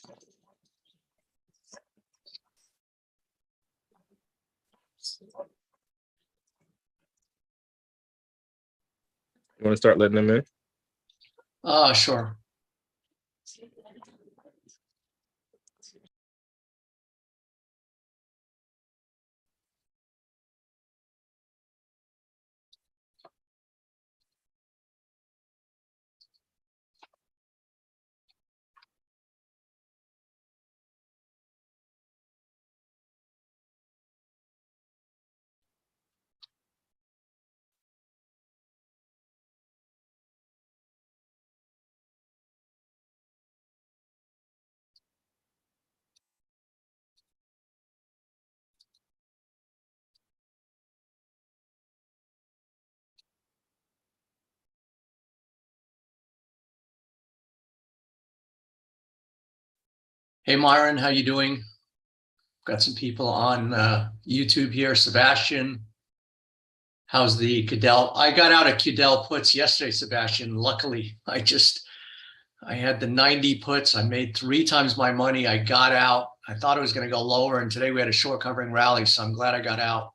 You want to start letting them in? Sure. Hey, Myron, how you doing? Got some people on YouTube here. Sebastian, how's the Cadell? I got out of Cadell puts yesterday, Sebastian. Luckily, I had the 90 puts. I made 3 times my money. I got out. I thought it was going to go lower, and today we had a short covering rally, so I'm glad I got out.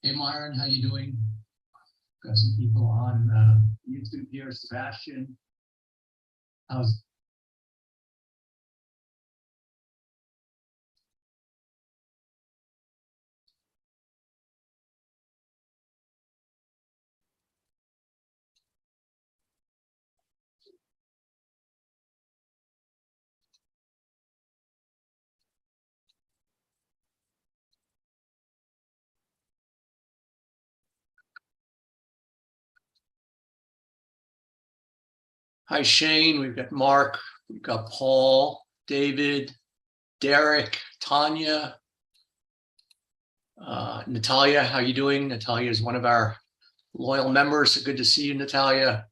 Hey, Myron, how you doing? Got some people on YouTube here. Sebastian, how's Hi, Shane. We've got Mark. We've got Paul, David, Derek, Tanya, Natalia. How you doing? Natalia is one of our loyal members. So good to see you, Natalia.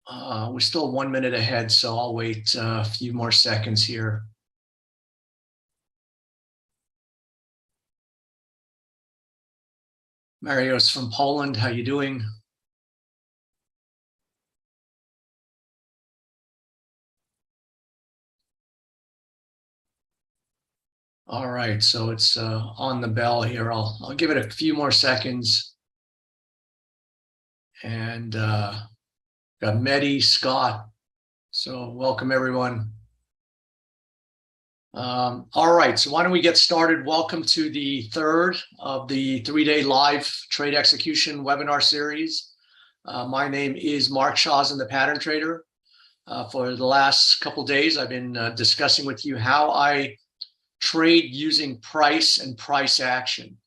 We're still 1 minute ahead, so I'll wait a few more seconds here. Marios from Poland, how you doing? All right, so it's on the bell here. I'll give it a few more seconds. And got Mehdi, Scott. So welcome everyone. All right, so why don't we get started? Welcome to the third of the 3-day live trade execution webinar series. My name is Mark Shawson, the Pattern Trader. For the last couple days, I've been discussing with you how I trade using price and price action.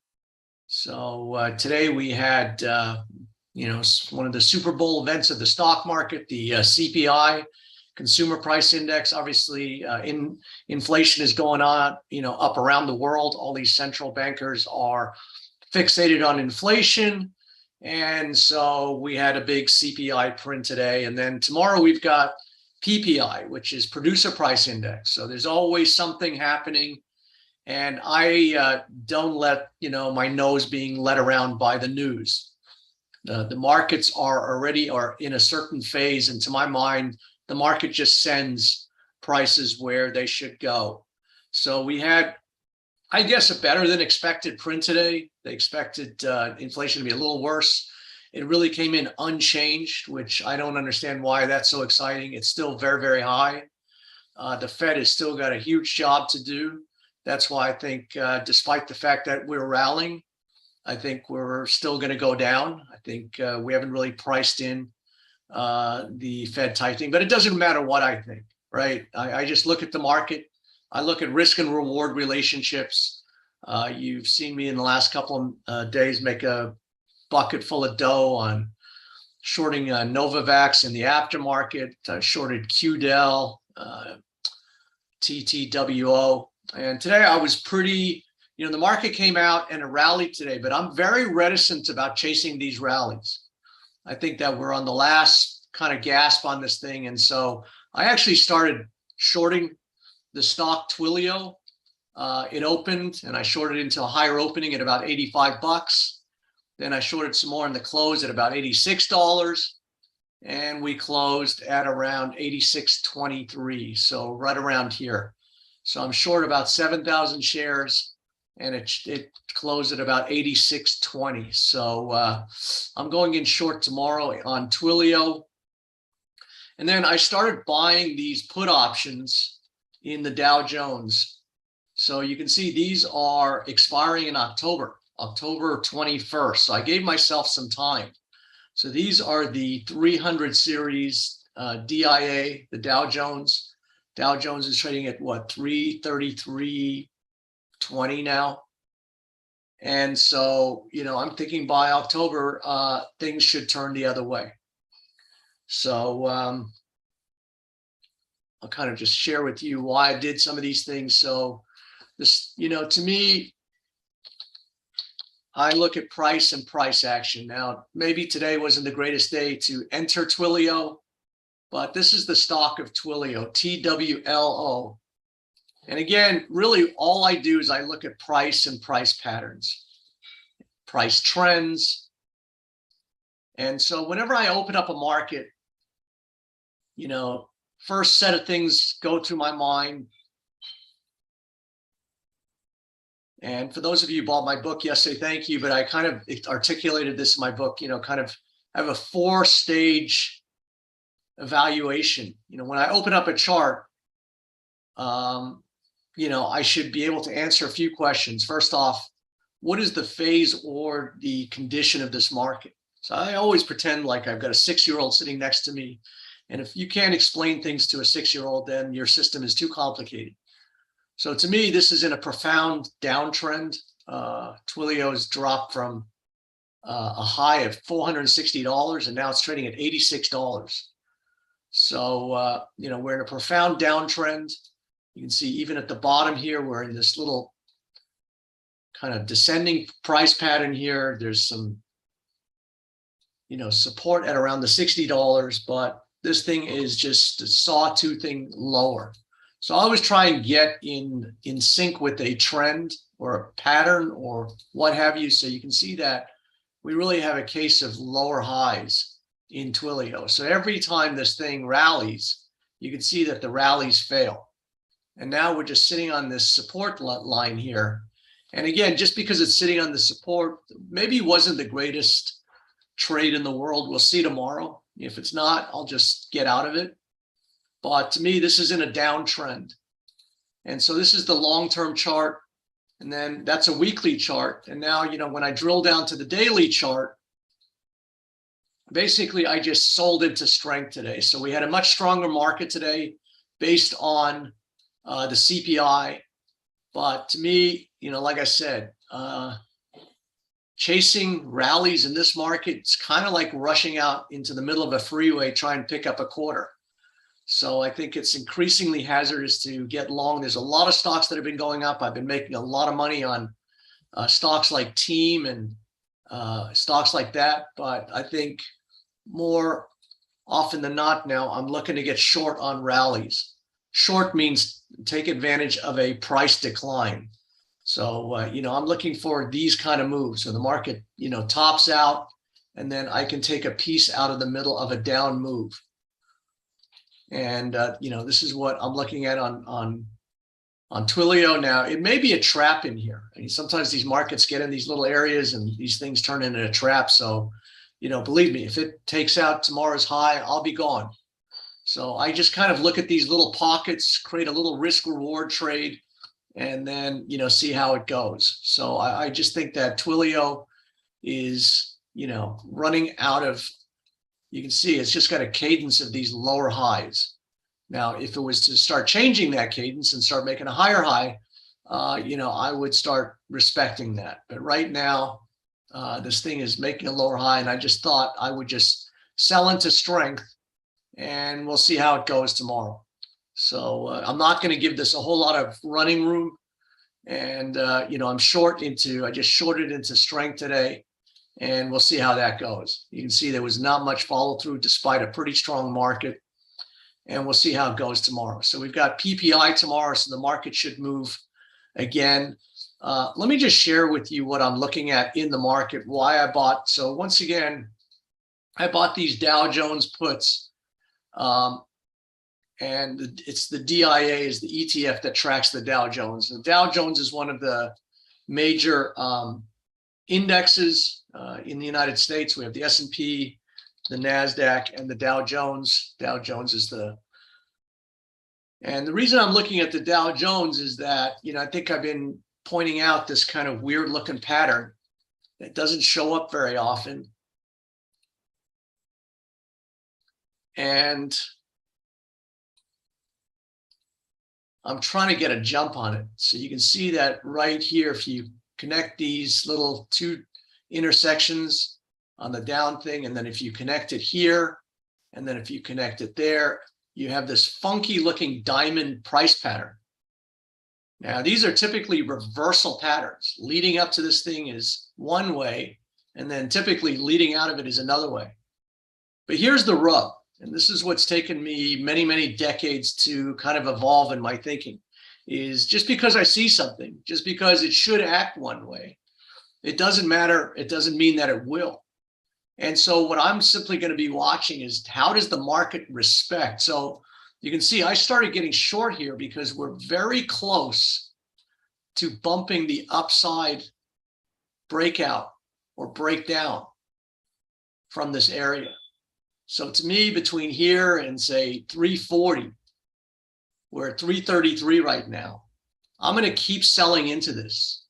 So today we had, one of the Super Bowl events of the stock market, the CPI, Consumer Price Index. Obviously, inflation is going on, up around the world. All these central bankers are fixated on inflation. And so we had a big CPI print today. And then tomorrow we've got PPI, which is Producer Price Index. So there's always something happening. And I don't let, my nose being led around by the news. The markets are already in a certain phase. And to my mind, the market just sends prices where they should go. So we had, I guess, a better than expected print today. They expected inflation to be a little worse. It really came in unchanged, which I don't understand why that's so exciting. It's still very, very high. The Fed has still got a huge job to do. That's why I think, despite the fact that we're rallying, I think we're still going to go down. I think we haven't really priced in the Fed tightening, but it doesn't matter what I think, right? I just look at the market. I look at risk and reward relationships. You've seen me in the last couple of days make a bucket full of dough on shorting Novavax in the aftermarket, shorted QDEL, TTWO. And today I was pretty, the market came out and it rallied today, but I'm very reticent about chasing these rallies. I think that we're on the last kind of gasp on this thing. And so I actually started shorting the stock Twilio. It opened and I shorted into a higher opening at about 85 bucks. Then I shorted some more in the close at about $86. And we closed at around 86.23. So right around here. So I'm short about 7,000 shares and it closed at about 86.20. So I'm going in short tomorrow on Twilio. And then I started buying these put options in the Dow Jones. So you can see these are expiring in October 21st. So I gave myself some time. So these are the 300 series DIA, the Dow Jones. Dow Jones is trading at what, 333.20 now. And so, I'm thinking by October, things should turn the other way. So I'll kind of just share with you why I did some of these things. So this, to me, I look at price and price action. Now, maybe today wasn't the greatest day to enter Twilio, but this is the stock of Twilio, TWLO. And again, really all I do is I look at price and price patterns, price trends. And so whenever I open up a market, first set of things go through my mind. And for those of you who bought my book yesterday, thank you. But I kind of articulated this in my book, kind of I have a 4-stage evaluation. When I open up a chart, I should be able to answer a few questions. First off, what is the phase or the condition of this market? So I always pretend like I've got a 6-year-old sitting next to me. And if you can't explain things to a 6-year-old, then your system is too complicated. So to me, this is in a profound downtrend. Twilio has dropped from a high of $460, and now it's trading at $86. So, we're in a profound downtrend. You can see even at the bottom here, we're in this little kind of descending price pattern here. There's some, support at around the $60, but this thing is just a sawtoothing lower. So I always try and get in sync with a trend or a pattern or what have you. So you can see that we really have a case of lower highs in Twilio. So every time this thing rallies, you can see that the rallies fail. And now we're just sitting on this support line here. And again, just because it's sitting on the support, maybe wasn't the greatest trade in the world. We'll see tomorrow. If it's not, I'll just get out of it. But to me, this is in a downtrend. And so this is the long-term chart. And then that's a weekly chart. And now, when I drill down to the daily chart, basically I just sold into strength today. So we had a much stronger market today based on the CPI. But to me, like I said, chasing rallies in this market, it's kind of like rushing out into the middle of a freeway trying to pick up a quarter. So I think it's increasingly hazardous to get long. There's a lot of stocks that have been going up. I've been making a lot of money on stocks like Team and stocks like that. But I think more often than not now, I'm looking to get short on rallies. Short means take advantage of a price decline. So, I'm looking for these kind of moves. So the market, tops out, and then I can take a piece out of the middle of a down move. And, this is what I'm looking at on Twilio now. It may be a trap in here. I mean, sometimes these markets get in these little areas and these things turn into a trap. So, believe me, if it takes out tomorrow's high, I'll be gone. So I just kind of look at these little pockets, create a little risk reward trade, and then, see how it goes. So I just think that Twilio is, running out of, you can see it's just got a cadence of these lower highs. Now, if it was to start changing that cadence and start making a higher high, I would start respecting that. But right now, this thing is making a lower high, and I just thought I would just sell into strength, and we'll see how it goes tomorrow. So I'm not going to give this a whole lot of running room. And, I just shorted into strength today. And we'll see how that goes. You can see there was not much follow through despite a pretty strong market. And we'll see how it goes tomorrow. So we've got PPI tomorrow, so the market should move again. Let me just share with you what I'm looking at in the market, why I bought. So once again, I bought these Dow Jones puts, and it's the DIA is the ETF that tracks the Dow Jones. The Dow Jones is one of the major indexes in the United States. We have the S&P, the NASDAQ, and the Dow Jones. Dow Jones is and the reason I'm looking at the Dow Jones is that, I think I've been pointing out this kind of weird looking pattern that doesn't show up very often. And I'm trying to get a jump on it. So you can see that right here, if you connect these little two intersections on the down thing, and then if you connect it here, and then if you connect it there, you have this funky looking diamond price pattern. Now, these are typically reversal patterns. Leading up to this thing is one way, and then typically leading out of it is another way. But here's the rub, and this is what's taken me many, many decades to kind of evolve in my thinking, is just because I see something, just because it should act one way, it doesn't matter. It doesn't mean that it will. And so what I'm simply going to be watching is how does the market respect? So you can see I started getting short here because we're very close to bumping the upside breakout or breakdown from this area. So to me, between here and say 340, we're at 333 right now. I'm going to keep selling into this.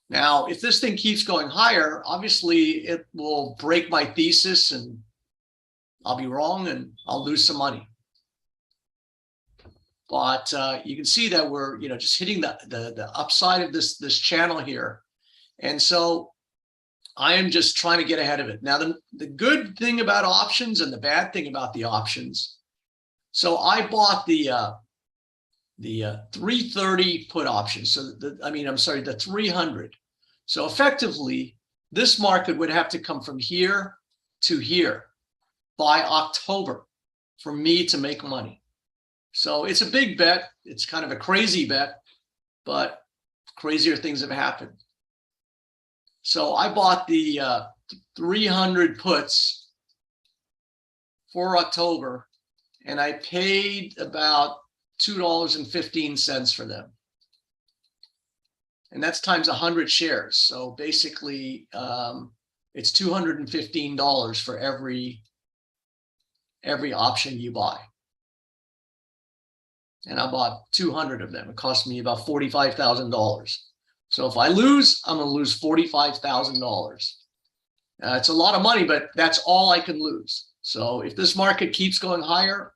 Now, if this thing keeps going higher, obviously it will break my thesis and I'll be wrong and I'll lose some money. But you can see that we're, just hitting the upside of this channel here. And so I am just trying to get ahead of it. Now, the good thing about options and the bad thing about the options. So I bought the 330 put option. So the 300. So effectively, this market would have to come from here to here by October for me to make money. So it's a big bet. It's kind of a crazy bet, but crazier things have happened. So I bought the 300 puts for October, and I paid about $2.15 for them. And that's times 100 shares. So basically, it's $215 for every option you buy. And I bought 200 of them. It cost me about $45,000. So if I lose, I'm going to lose $45,000. It's a lot of money, but that's all I can lose. So if this market keeps going higher,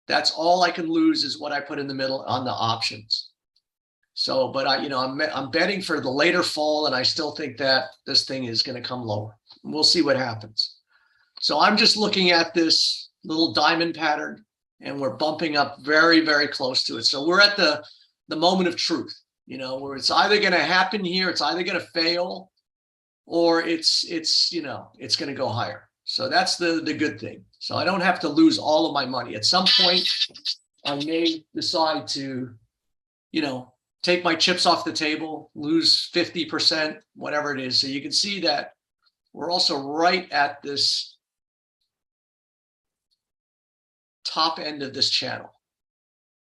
that's all I can lose is what I put in the middle on the options. So, but I'm betting for the later fall, and I still think that this thing is going to come lower. We'll see what happens. So I'm just looking at this little diamond pattern, and we're bumping up very, very close to it. So we're at the moment of truth, where it's either going to happen here, it's either going to fail, or it's going to go higher. So that's the good thing. So I don't have to lose all of my money. At some point, I may decide to, take my chips off the table, lose 50%, whatever it is. So you can see that we're also right at this top end of this channel.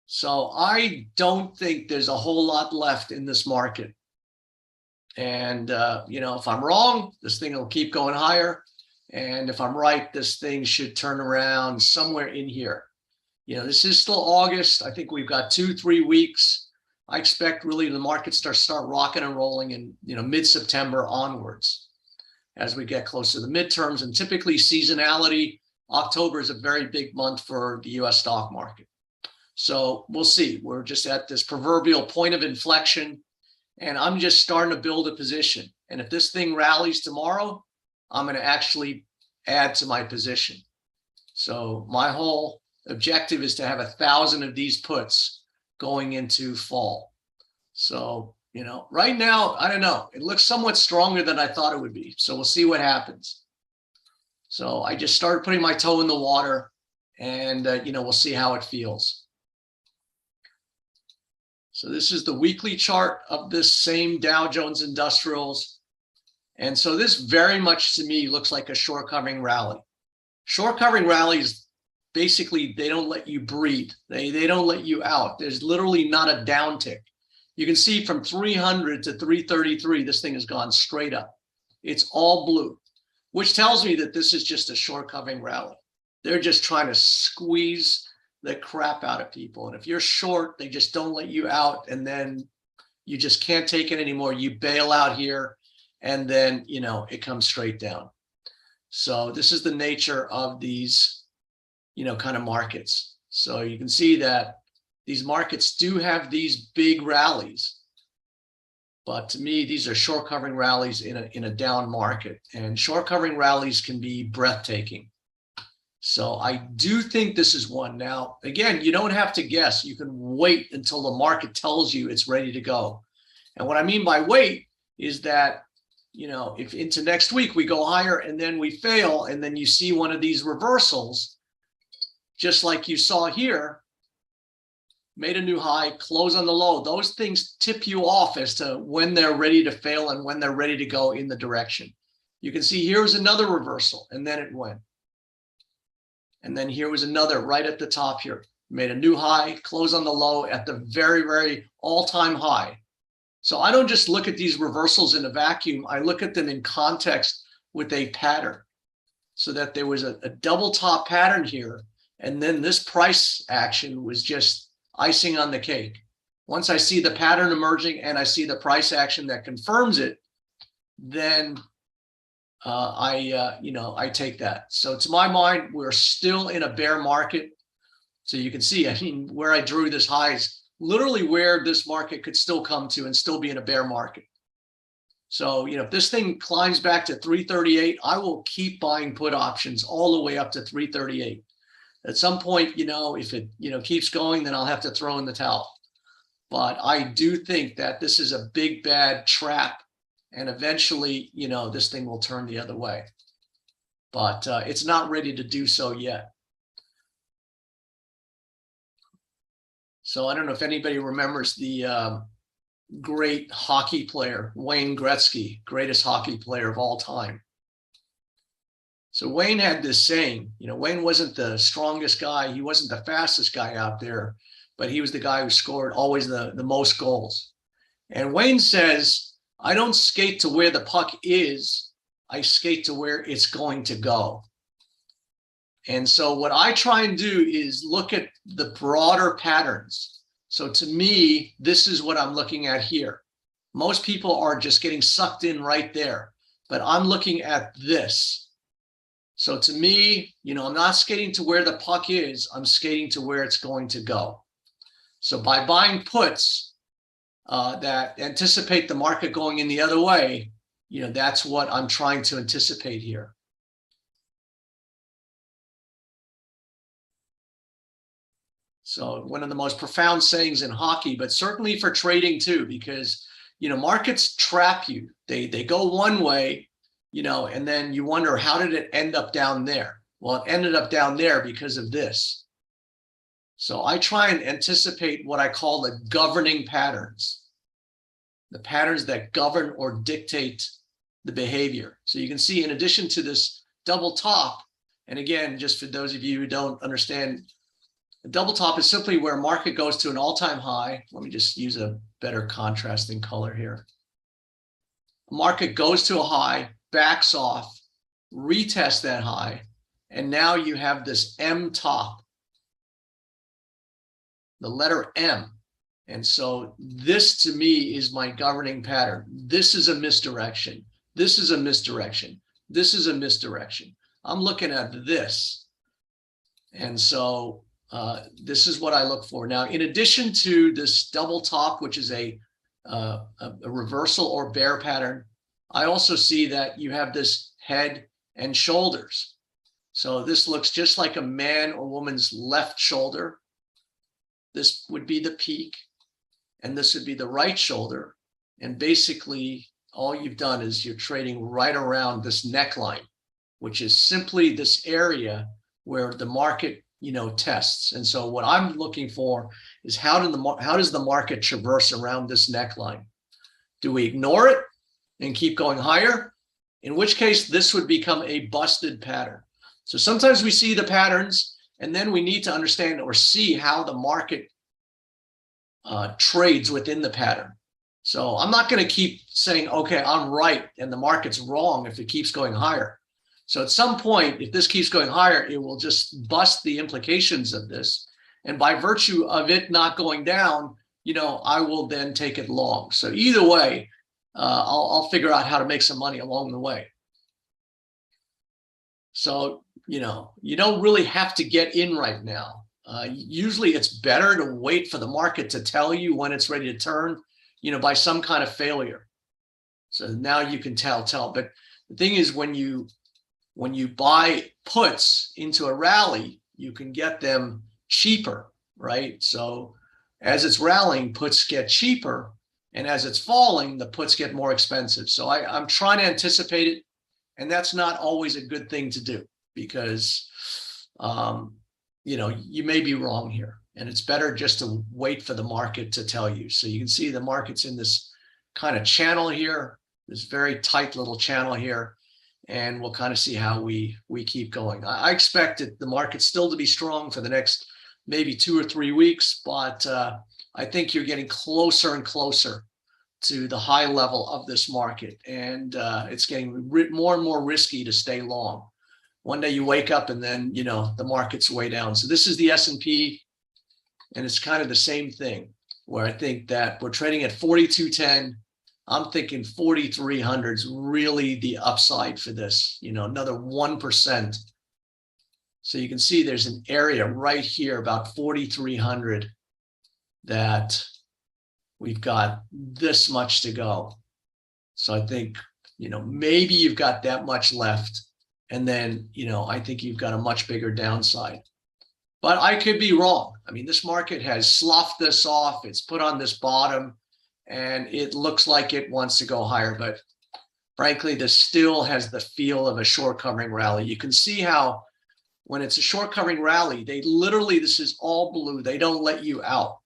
So I don't think there's a whole lot left in this market. And, if I'm wrong, this thing will keep going higher. And if I'm right, this thing should turn around somewhere in here. This is still August. I think we've got 2-3 weeks. I expect really the market start rocking and rolling in, mid-September onwards as we get closer to the midterms. And typically seasonality, October is a very big month for the US stock market. So we'll see. We're just at this proverbial point of inflection, and I'm just starting to build a position. And if this thing rallies tomorrow, I'm going to actually add to my position. So my whole objective is to have 1,000 of these puts going into fall. So, right now, I don't know. It looks somewhat stronger than I thought it would be. So we'll see what happens. So I just started putting my toe in the water, and, we'll see how it feels. So this is the weekly chart of this same Dow Jones Industrials. And so this very much to me looks like a short covering rally. Short covering rallies, basically, they don't let you breathe. They don't let you out. There's literally not a downtick. You can see from 300 to 333, this thing has gone straight up. It's all blue, which tells me that this is just a short covering rally. They're just trying to squeeze the crap out of people. And if you're short, they just don't let you out. And then you just can't take it anymore. You bail out here, and then, you know, it comes straight down. So this is the nature of these, you know, kind of markets. So you can see that these markets do have these big rallies. But to me, these are short covering rallies in a down market. And short covering rallies can be breathtaking. So I do think this is one. Now, again, you don't have to guess. You can wait until the market tells you it's ready to go. And what I mean by wait is that, you know, if into next week we go higher and then we fail, and then you see one of these reversals, just like you saw here, made a new high, close on the low. Those things tip you off as to when they're ready to fail and when they're ready to go in the direction. You can see here's another reversal, and then it went. And then here was another right at the top here. Made a new high, close on the low at the very, very all-time high. So I don't just look at these reversals in a vacuum. I look at them in context with a pattern, so that there was a double top pattern here. And then this price action was just icing on the cake. Once I see the pattern emerging and I see the price action that confirms it, then I take that. So to my mind, we're still in a bear market. So you can see, I mean, where I drew this high is literally where this market could still come to and still be in a bear market. So, you know, if this thing climbs back to 338, I will keep buying put options all the way up to 338. At some point, you know, if it, you know, keeps going, then I'll have to throw in the towel. But I do think that this is a big, bad trap. And eventually, you know, this thing will turn the other way. But it's not ready to do so yet. So I don't know if anybody remembers the great hockey player, Wayne Gretzky, greatest hockey player of all time. So Wayne had this saying, you know, Wayne wasn't the strongest guy. He wasn't the fastest guy out there, but he was the guy who scored always the most goals. And Wayne says, I don't skate to where the puck is, I skate to where it's going to go. And so what I try and do is look at the broader patterns. So to me, this is what I'm looking at here. Most people are just getting sucked in right there, but I'm looking at this. So to me, you know, I'm not skating to where the puck is, I'm skating to where it's going to go. So by buying puts, that anticipate the market going in the other way, you know, that's what I'm trying to anticipate here. So one of the most profound sayings in hockey, but certainly for trading too, because, you know, markets trap you. They go one way, you know, and then you wonder, how did it end up down there? Well, it ended up down there because of this. So I try and anticipate what I call the governing patterns, the patterns that govern or dictate the behavior. So you can see, in addition to this double top, and again, just for those of you who don't understand, a double top is simply where market goes to an all-time high. Let me just use a better contrasting color here. Market goes to a high, backs off, retests that high, and now you have this M top, the letter M. And so this to me is my governing pattern. This is a misdirection. This is a misdirection. This is a misdirection. I'm looking at this. And so this is what I look for. Now, in addition to this double top, which is a reversal or bear pattern, I also see that you have this head and shoulders. So this looks just like a man or woman's left shoulder. This would be the peak, and this would be the right shoulder. And basically, all you've done is you're trading right around this neckline, which is simply this area where the market tests. And so what I'm looking for is how does the market traverse around this neckline? Do we ignore it and keep going higher? In which case, this would become a busted pattern. So sometimes we see the patterns, and then we need to understand or see how the market trades within the pattern. So I'm not going to keep saying, okay, I'm right and the market's wrong if it keeps going higher. So at some point, if this keeps going higher, it will just bust the implications of this. And by virtue of it not going down, I will then take it long. So either way, I'll figure out how to make some money along the way. So, you don't really have to get in right now. Usually it's better to wait for the market to tell you when it's ready to turn, by some kind of failure. So now you can tell. But the thing is, when you buy puts into a rally, you can get them cheaper, right? So as it's rallying, puts get cheaper. And as it's falling, the puts get more expensive. So I'm trying to anticipate it. And that's not always a good thing to do because, you may be wrong here. And it's better just to wait for the market to tell you. So you can see the market's in this kind of channel here, this very tight little channel here. And we'll kind of see how we keep going. I expect the market still to be strong for the next maybe 2 or 3 weeks, but I think you're getting closer and closer to the high level of this market, and it's getting more and more risky to stay long. One day you wake up and then the market's way down. So this is the S&P, and it's kind of the same thing where I think that we're trading at 4210. I'm thinking 4,300 is really the upside for this, another 1%. So you can see there's an area right here about 4,300 that we've got this much to go. So I think, maybe you've got that much left. And then, I think you've got a much bigger downside. But I could be wrong. I mean, this market has sloughed this off. It's put on this bottom. And it looks like it wants to go higher, but frankly, this still has the feel of a short covering rally. You can see how when it's a short covering rally, they literally, this is all blue. They don't let you out.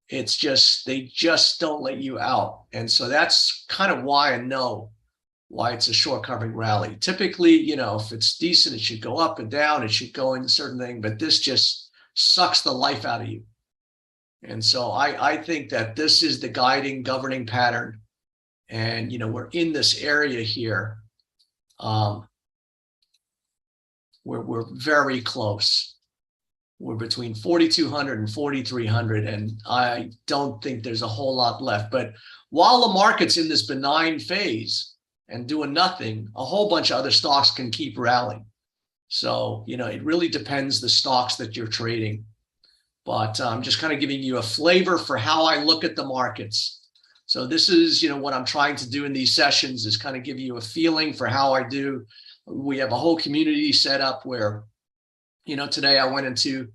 It's just, they just don't let you out. And so that's kind of why I know why it's a short covering rally. Typically, if it's decent, it should go up and down. It should go into certain thing, but this just sucks the life out of you. And so I think that this is the governing pattern. And, we're in this area here. We're very close. We're between 4,200 and 4,300. And I don't think there's a whole lot left. But while the market's in this benign phase and doing nothing, a whole bunch of other stocks can keep rallying. So, it really depends the stocks that you're trading. But I'm just kind of giving you a flavor for how I look at the markets. So this is, what I'm trying to do in these sessions is kind of give you a feeling for how I do. We have a whole community set up where, today I went into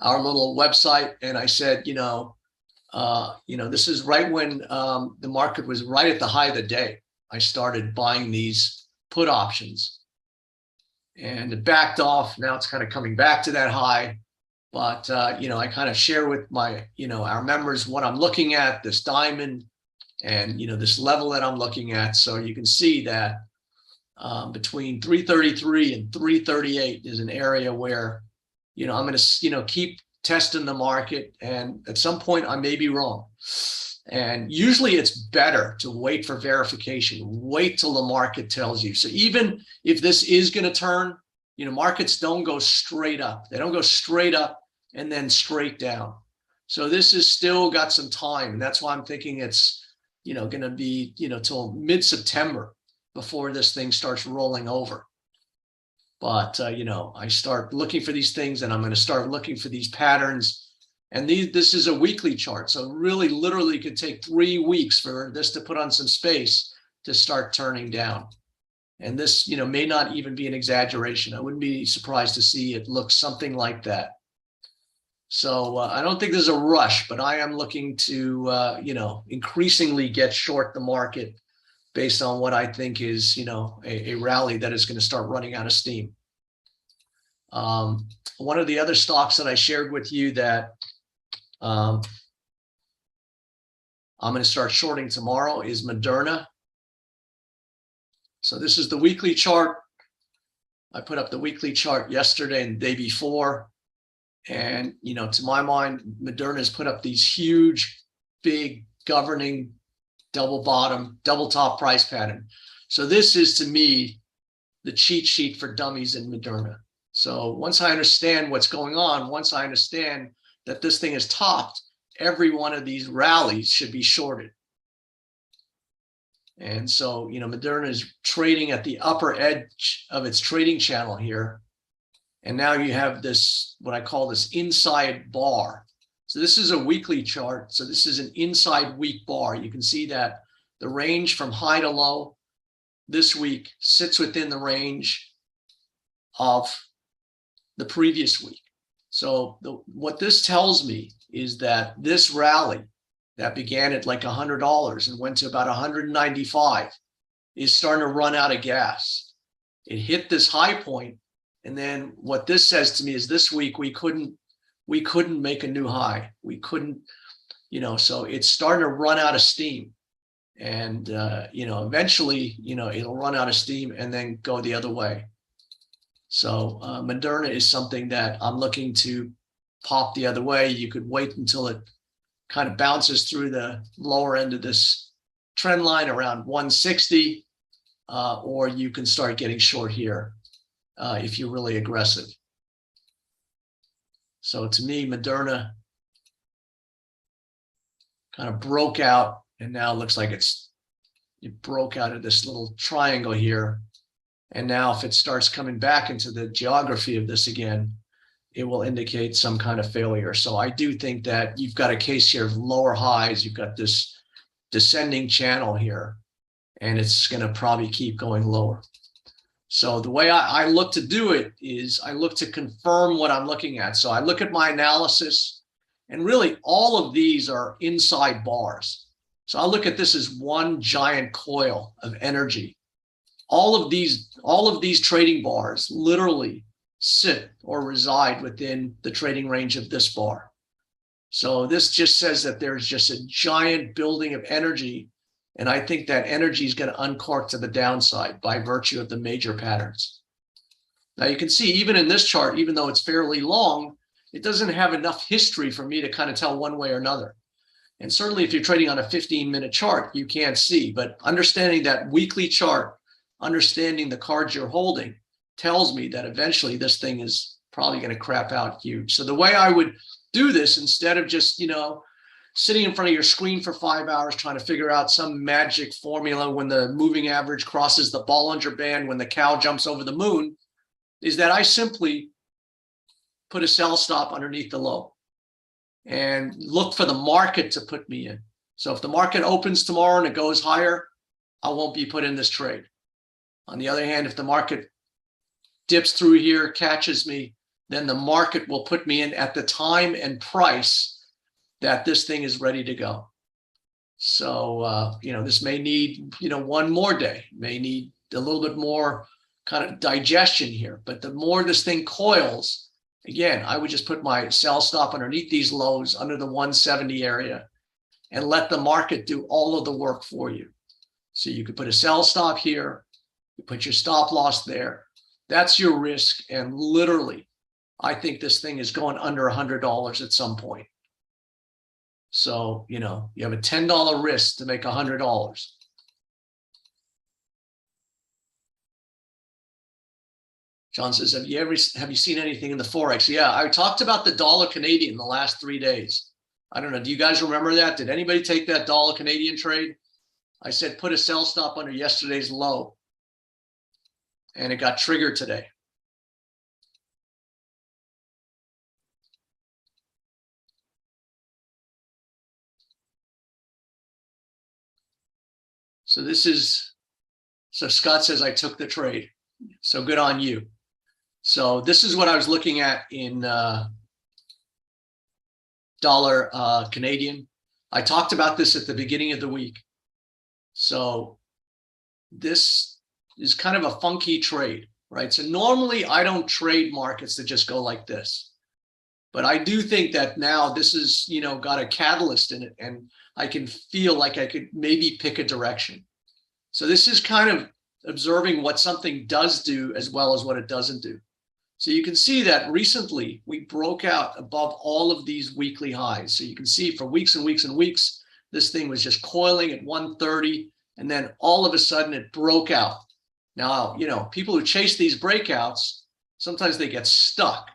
our little website and I said, this is right when the market was right at the high of the day. I started buying these put options and it backed off. Now it's kind of coming back to that high. But, I kind of share with my, our members what I'm looking at, this diamond and, this level that I'm looking at. So you can see that between 333 and 338 is an area where, I'm going to, keep testing the market. And at some point I may be wrong. And usually it's better to wait for verification, wait till the market tells you. So even if this is going to turn, markets don't go straight up. They don't go straight up and then straight down. So this is still got some time. And that's why I'm thinking it's, going to be, till mid-September before this thing starts rolling over. But, I start looking for these things and I'm going to start looking for these patterns. And this is a weekly chart. So really, literally could take 3 weeks for this to put on some space to start turning down. And this, may not even be an exaggeration. I wouldn't be surprised to see it look something like that. So I don't think there's a rush, but I am looking to, increasingly get short the market based on what I think is, a rally that is going to start running out of steam. One of the other stocks that I shared with you that I'm going to start shorting tomorrow is Moderna. So this is the weekly chart. I put up the weekly chart yesterday and the day before. And, you know, to my mind, Moderna has put up these huge, big governing double bottom, double top price pattern. So this is, to me, the cheat sheet for dummies in Moderna. So once I understand what's going on, once I understand that this thing is topped, every one of these rallies should be shorted. And so, you know, Moderna is trading at the upper edge of its trading channel here. And now you have this, what I call this inside bar. So this is a weekly chart. So this is an inside week bar. You can see that the range from high to low this week sits within the range of the previous week. So what this tells me is that this rally that began at like $100 and went to about 195 is starting to run out of gas. It hit this high point, and then what this says to me is this week we couldn't make a new high. We couldn't, you know, so it's starting to run out of steam. And you know, eventually, you know, it'll run out of steam and then go the other way. So Moderna is something that I'm looking to pop the other way. You could wait until it kind of bounces through the lower end of this trend line around 160, or you can start getting short here if you're really aggressive. So to me, Moderna kind of broke out, and now it looks like it broke out of this little triangle here. And now if it starts coming back into the geography of this again, it will indicate some kind of failure. So I do think that you've got a case here of lower highs. You've got this descending channel here, and it's going to probably keep going lower. So the way I look to do it is I look to confirm what I'm looking at. So I look at my analysis, and really all of these are inside bars. So I look at this as one giant coil of energy. All of these trading bars literally sit or reside within the trading range of this bar. So this just says that there's just a giant building of energy. And I think that energy is going to uncork to the downside by virtue of the major patterns. Now you can see even in this chart, even though it's fairly long, it doesn't have enough history for me to kind of tell one way or another. And certainly if you're trading on a 15-minute chart, you can't see. But understanding that weekly chart, understanding the cards you're holding, tells me that eventually this thing is probably going to crap out huge. So the way I would do this, instead of just, you know, sitting in front of your screen for 5 hours trying to figure out some magic formula when the moving average crosses the Bollinger Band, when the cow jumps over the moon, is that I simply put a sell stop underneath the low and look for the market to put me in. So if the market opens tomorrow and it goes higher, I won't be put in this trade. On the other hand, if the market dips through here, catches me, then the market will put me in at the time and price that this thing is ready to go. So, you know, this may need, you know, one more day, may need a little bit more kind of digestion here. But the more this thing coils, again, I would just put my sell stop underneath these lows under the 170 area and let the market do all of the work for you. So you could put a sell stop here, you put your stop loss there. That's your risk. And literally, I think this thing is going under $100 at some point. So, you know, you have a $10 risk to make $100. John says, have you seen anything in the Forex? Yeah, I talked about the dollar Canadian the last 3 days. I don't know. Do you guys remember that? Did anybody take that dollar Canadian trade? I said, put a sell stop under yesterday's low. And it got triggered today. So Scott says I took the trade. So good on you. So this is what I was looking at in dollar Canadian. I talked about this at the beginning of the week. So this is kind of a funky trade. right? So normally I don't trade markets that just go like this. But I do think that now this is, got a catalyst in it, and I can feel like I could maybe pick a direction. So this is kind of observing what something does do as well as what it doesn't do. So you can see that recently we broke out above all of these weekly highs. So you can see for weeks and weeks and weeks, this thing was just coiling at 130, and then all of a sudden it broke out. Now, people who chase these breakouts, sometimes they get stuck.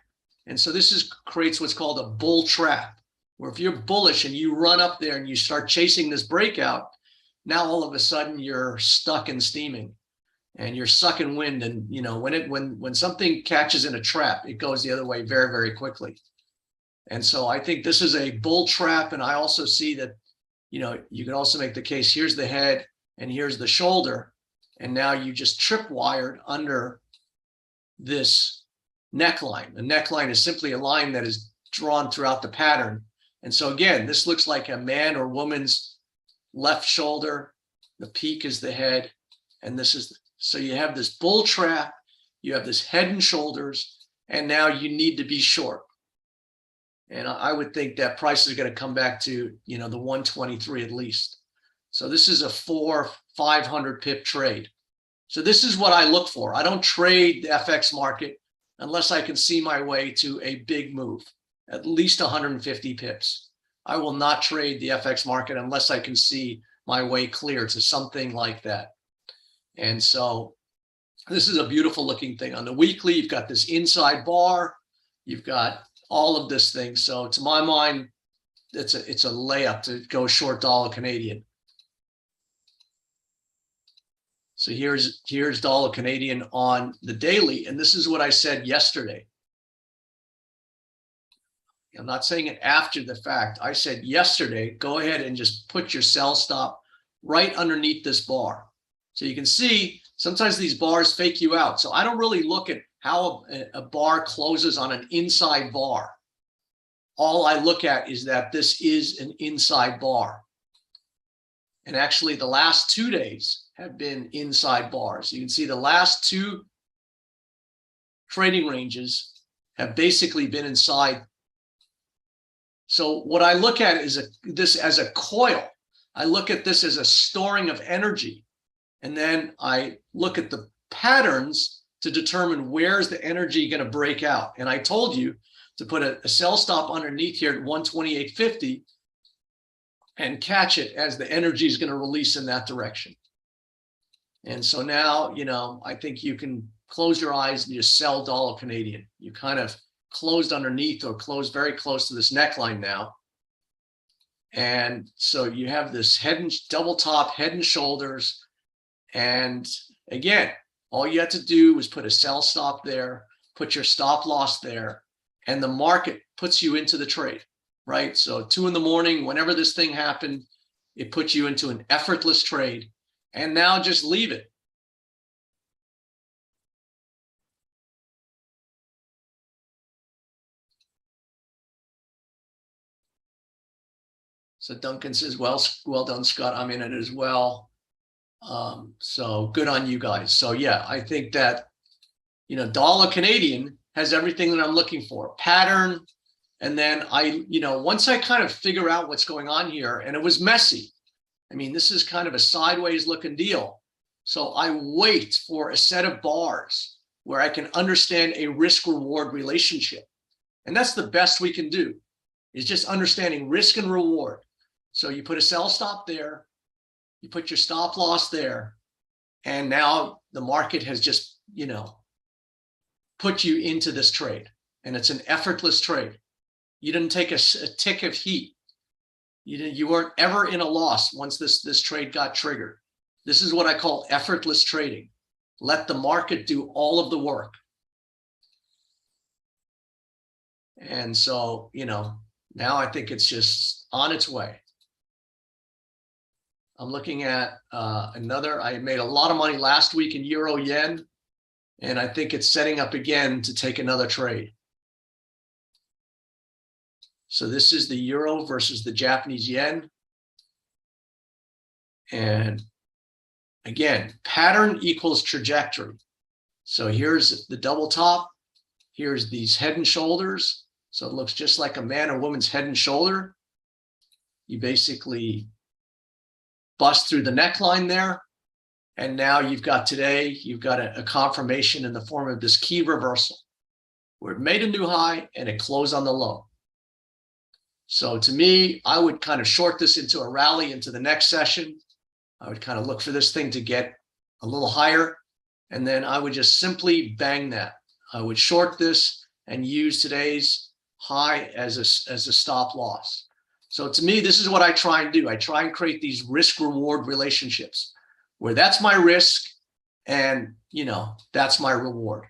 And so this creates what's called a bull trap, where if you're bullish and you run up there and you start chasing this breakout, now all of a sudden you're stuck and steaming and you're sucking wind. And when something catches in a trap, it goes the other way very, very quickly. And so I think this is a bull trap. And I also see that, you can also make the case, here's the head and here's the shoulder. And now you just tripwired under this neckline. The neckline is simply a line that is drawn throughout the pattern. And so again, this looks like a man or woman's left shoulder. The peak is the head. And so you have this bull trap, you have this head and shoulders, and now you need to be short. And I would think that price is going to come back to, the 123 at least. So this is a 500 pip trade. So this is what I look for. I don't trade the FX market unless I can see my way to a big move, at least 150 pips. I will not trade the FX market unless I can see my way clear to something like that. And so this is a beautiful looking thing. On the weekly, you've got this inside bar, you've got all of this thing. So to my mind, it's a layup to go short dollar Canadian. So here's dollar Canadian on the daily. And this is what I said yesterday. I'm not saying it after the fact. I said yesterday, go ahead and just put your sell stop right underneath this bar. So you can see sometimes these bars fake you out. So I don't really look at how a bar closes on an inside bar. All I look at is that this is an inside bar. And actually the last 2 days have been inside bars. You can see the last two trading ranges have basically been inside. So what I look at is this as a coil. I look at this as a storing of energy. And then I look at the patterns to determine where's the energy going to break out. And I told you to put a sell stop underneath here at 128.50 and catch it as the energy is going to release in that direction. And so now, I think you can close your eyes and just sell dollar Canadian. You kind of closed underneath or closed very close to this neckline now. And so you have this double top, head and shoulders. And again, all you have to do is put a sell stop there, put your stop loss there, and the market puts you into the trade, right? So 2 in the morning, whenever this thing happened, it puts you into an effortless trade. And now just leave it. So Duncan says, well done, Scott. I'm in it as well. So good on you guys. So yeah, I think that, dollar Canadian has everything that I'm looking for. Pattern. And then once I kind of figure out what's going on here, and it was messy. I mean, this is kind of a sideways looking deal. So I wait for a set of bars where I can understand a risk reward relationship. And that's the best we can do, is just understanding risk and reward. So you put a sell stop there, you put your stop loss there, and now the market has just, put you into this trade. And it's an effortless trade. You didn't take a tick of heat. You weren't ever in a loss once this trade got triggered. This is what I call effortless trading. Let the market do all of the work. And so, now I think it's just on its way. I'm looking at I made a lot of money last week in euro yen, and I think it's setting up again to take another trade. So this is the euro versus the Japanese yen. And again, pattern equals trajectory. So here's the double top. Here's these head and shoulders. So it looks just like a man or woman's head and shoulder. You basically bust through the neckline there. And now you've got a confirmation in the form of this key reversal, where it made a new high and it closed on the low. So to me, I would kind of short this into a rally into the next session. I would kind of look for this thing to get a little higher, and then I would just simply bang that. I would short this and use today's high as a stop loss. So to me, this is what I try and do. I try and create these risk-reward relationships where that's my risk and, that's my reward.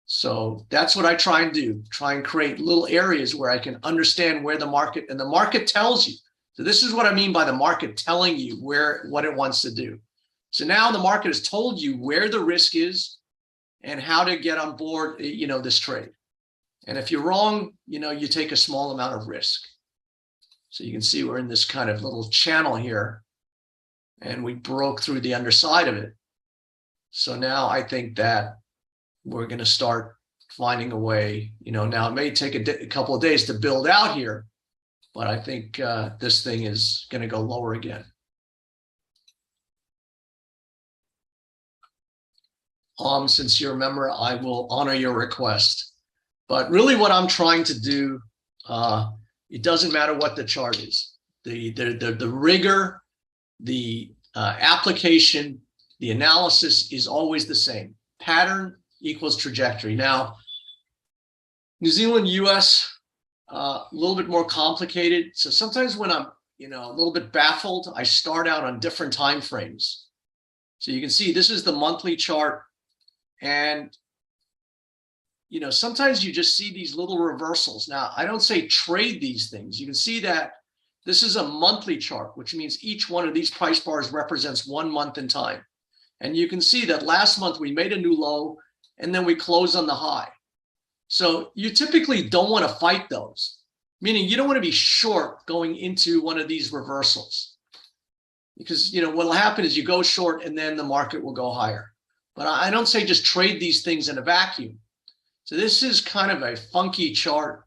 So that's what I try and do. Try and create little areas where I can understand where the market, and the market tells you. So this is what I mean by the market telling you what it wants to do. So now the market has told you where the risk is and how to get on board, this trade. And if you're wrong, you take a small amount of risk. So you can see we're in this kind of little channel here, and we broke through the underside of it. So now I think that we're going to start finding a way, now it may take a couple of days to build out here, but I think this thing is going to go lower again. Since you're a member, I will honor your request. But really what I'm trying to do, it doesn't matter what the chart is. The rigor, the application, the analysis is always the same. Pattern equals trajectory. Now, New Zealand, US, a little bit more complicated. So sometimes when I'm, a little bit baffled, I start out on different time frames. So you can see this is the monthly chart, and sometimes you just see these little reversals. Now, I don't say trade these things. You can see that this is a monthly chart, which means each one of these price bars represents 1 month in time. And you can see that last month we made a new low, and then we closed on the high. So you typically don't want to fight those, meaning you don't want to be short going into one of these reversals. Because, what will happen is you go short and then the market will go higher. But I don't say just trade these things in a vacuum. So this is kind of a funky chart.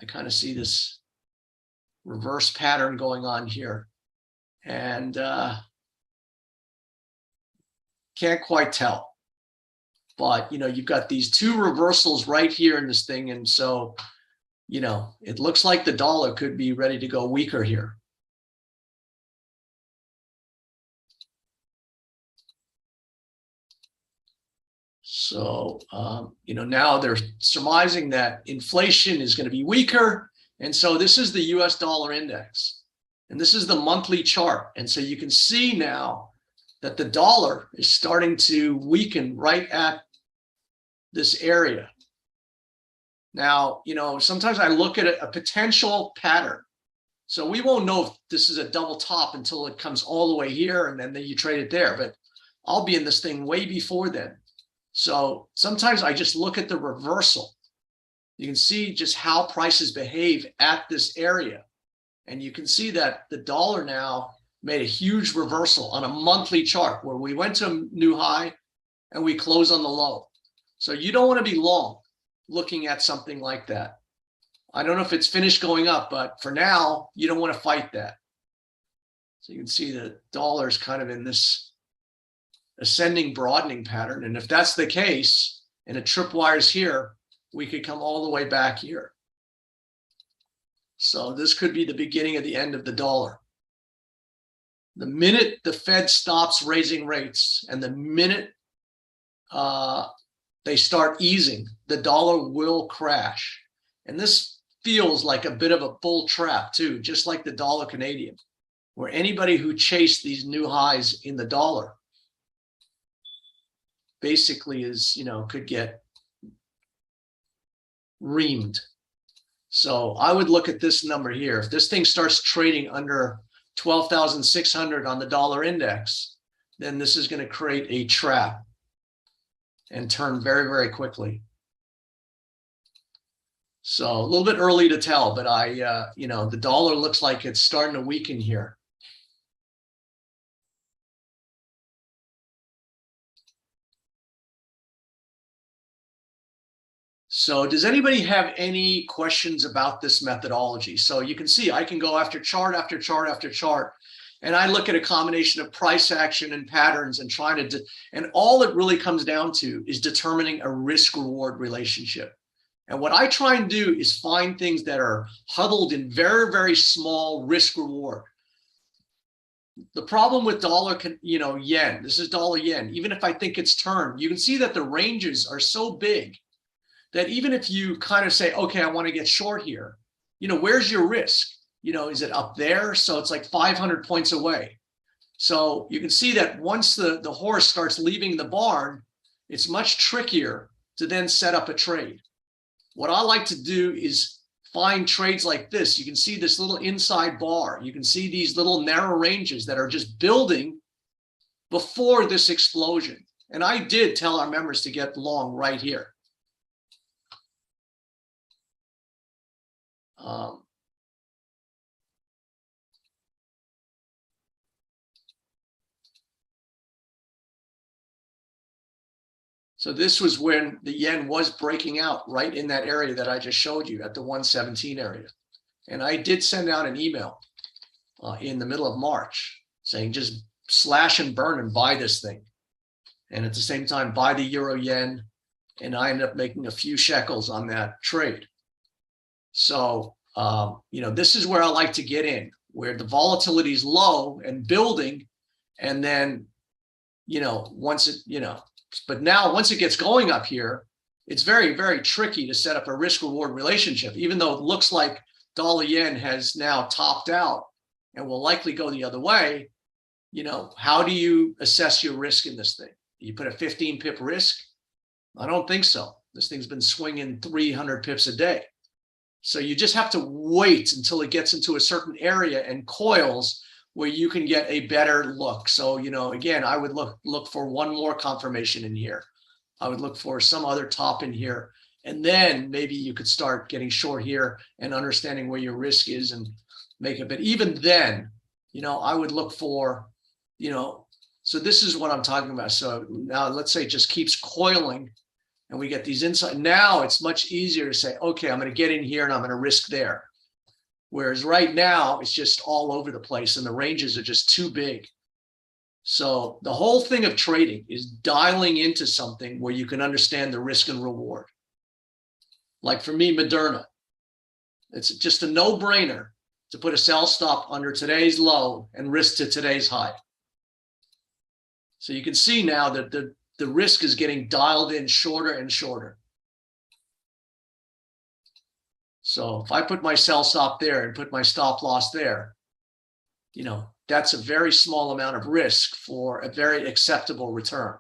I kind of see this reverse pattern going on here. And can't quite tell. But, you've got these two reversals right here in this thing. And so, it looks like the dollar could be ready to go weaker here. So, now they're surmising that inflation is going to be weaker. And so this is the US dollar index. And this is the monthly chart. And so you can see now that the dollar is starting to weaken right at this area. Now, sometimes I look at a potential pattern. So we won't know if this is a double top until it comes all the way here, and then you trade it there. But I'll be in this thing way before then. So sometimes I just look at the reversal. You can see just how prices behave at this area. And you can see that the dollar now made a huge reversal on a monthly chart where we went to a new high and we close on the low. So you don't want to be long looking at something like that. I don't know if it's finished going up, but for now, you don't want to fight that. So you can see the dollar is kind of in this ascending broadening pattern. And if that's the case, and it tripwires here, we could come all the way back here. So this could be the beginning of the end of the dollar. The minute the Fed stops raising rates and the minute they start easing, the dollar will crash. And this feels like a bit of a bull trap too, just like the dollar Canadian, where anybody who chased these new highs in the dollar basically is, could get reamed. So I would look at this number here. If this thing starts trading under 12,600 on the dollar index, then this is going to create a trap and turn very, very quickly. So a little bit early to tell, but the dollar looks like it's starting to weaken here. So does anybody have any questions about this methodology? So you can see I can go after chart after chart after chart, and I look at a combination of price action and patterns and trying to, and all it really comes down to is determining a risk reward relationship. And what I try and do is find things that are huddled in very, very small risk reward. The problem with dollar, yen, this is dollar yen, even if I think it's turned, you can see that the ranges are so big that even if you kind of say, okay, I want to get short here, where's your risk? Is it up there? So it's like 500 points away. So you can see that once the horse starts leaving the barn, it's much trickier to then set up a trade. What I like to do is find trades like this. You can see this little inside bar. You can see these little narrow ranges that are just building before this explosion. And I did tell our members to get long right here. So this was when the yen was breaking out right in that area that I just showed you at the 117 area. And I did send out an email in the middle of March saying just slash and burn and buy this thing. And at the same time, buy the euro yen. And I ended up making a few shekels on that trade. So, this is where I like to get in, where the volatility is low and building. And then, once it, but now once it gets going up here, it's very, very tricky to set up a risk reward relationship, even though it looks like dollar yen has now topped out and will likely go the other way. How do you assess your risk in this thing? You put a 15 pip risk? I don't think so. This thing's been swinging 300 pips a day. So you just have to wait until it gets into a certain area and coils where you can get a better look. So, again, I would look for one more confirmation in here. I would look for some other top in here. And then maybe you could start getting short here and understanding where your risk is and make it. But even then, I would look for, so this is what I'm talking about. So now let's say it just keeps coiling and we get these insights. Now it's much easier to say, okay, I'm going to get in here and I'm going to risk there. Whereas right now it's just all over the place and the ranges are just too big. So the whole thing of trading is dialing into something where you can understand the risk and reward. Like for me, Moderna, it's just a no-brainer to put a sell stop under today's low and risk to today's high. So you can see now that the risk is getting dialed in shorter and shorter. So if I put my sell stop there and put my stop loss there, that's a very small amount of risk for a very acceptable return.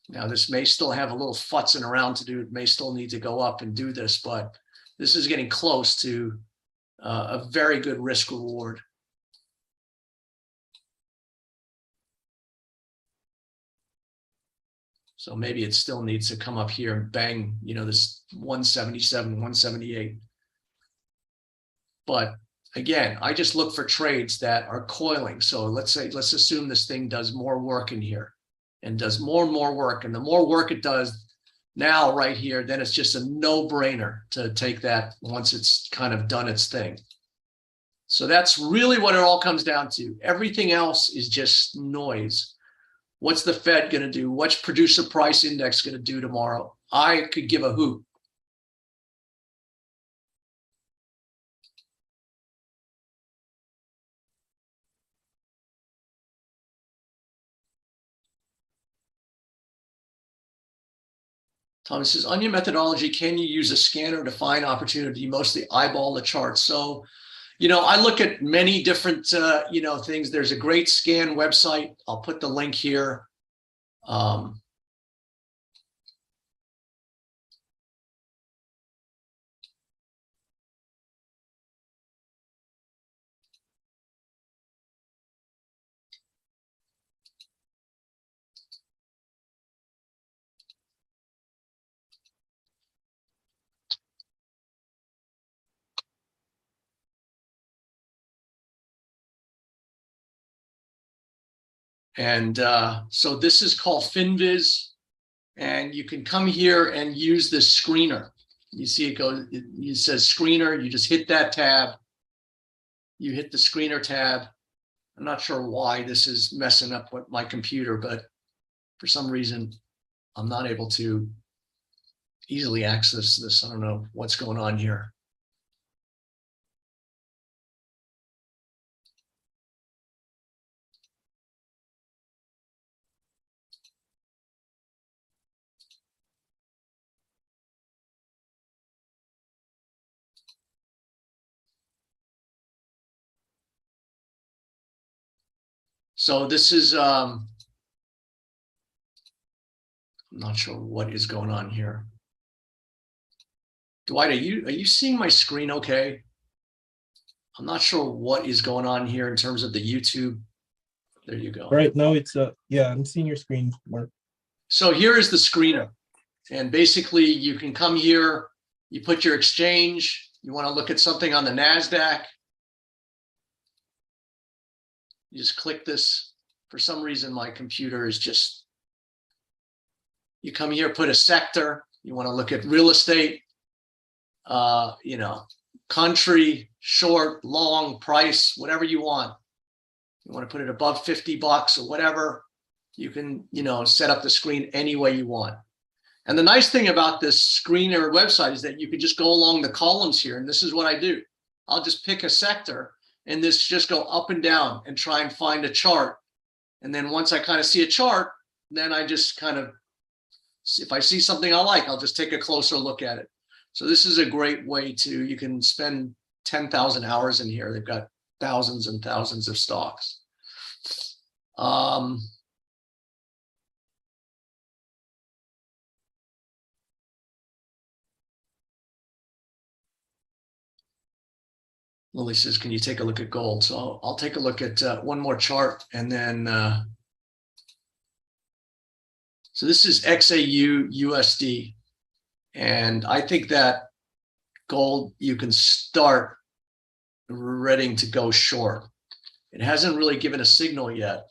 Now, this may still have a little futzing around to do. It may still need to go up and do this, but this is getting close to a very good risk reward. So maybe it still needs to come up here and bang, this 177, 178. But again, I just look for trades that are coiling. So let's assume this thing does more work in here and does more and more work. And the more work it does now right here, then it's just a no-brainer to take that once it's kind of done its thing. So that's really what it all comes down to. Everything else is just noise. What's the Fed going to do? What's producer price index going to do tomorrow? I could give a hoot. Thomas says, on your methodology, can you use a scanner to find opportunity? You mostly eyeball the chart. So, I look at many different, things. There's a great scan website. I'll put the link here. And so this is called FinViz. and you can come here and use this screener. You see it goes, it says screener, you just hit that tab. You hit the screener tab. I'm not sure why this is messing up with my computer, but for some reason, I'm not able to easily access this. I don't know what's going on here. So this is, I'm not sure what is going on here. Dwight, are you seeing my screen okay? I'm not sure what is going on here in terms of the YouTube. There you go. All right, now it's yeah, I'm seeing your screen, Mark. So here is the screener. And basically you can come here, you put your exchange, you want to look at something on the NASDAQ. You just click this. For some reason, my computer is just, you come here, put a sector, you want to look at real estate, you know, country, short, long, price, whatever you want. You want to put it above 50 bucks or whatever, you can, you know, set up the screen any way you want. And the nice thing about this screener website is that you can just go along the columns here. And this is what I do. I'll just pick a sector and this just go up and down and try and find a chart. And then once I kind of see a chart, then I just kind of, if I see something I like, I'll just take a closer look at it. So this is a great way to, you can spend 10,000 hours in here. They've got thousands and thousands of stocks. Lily says, can you take a look at gold? So I'll take a look at one more chart and then, so this is XAU USD. And I think that gold, you can start ready to go short. It hasn't really given a signal yet,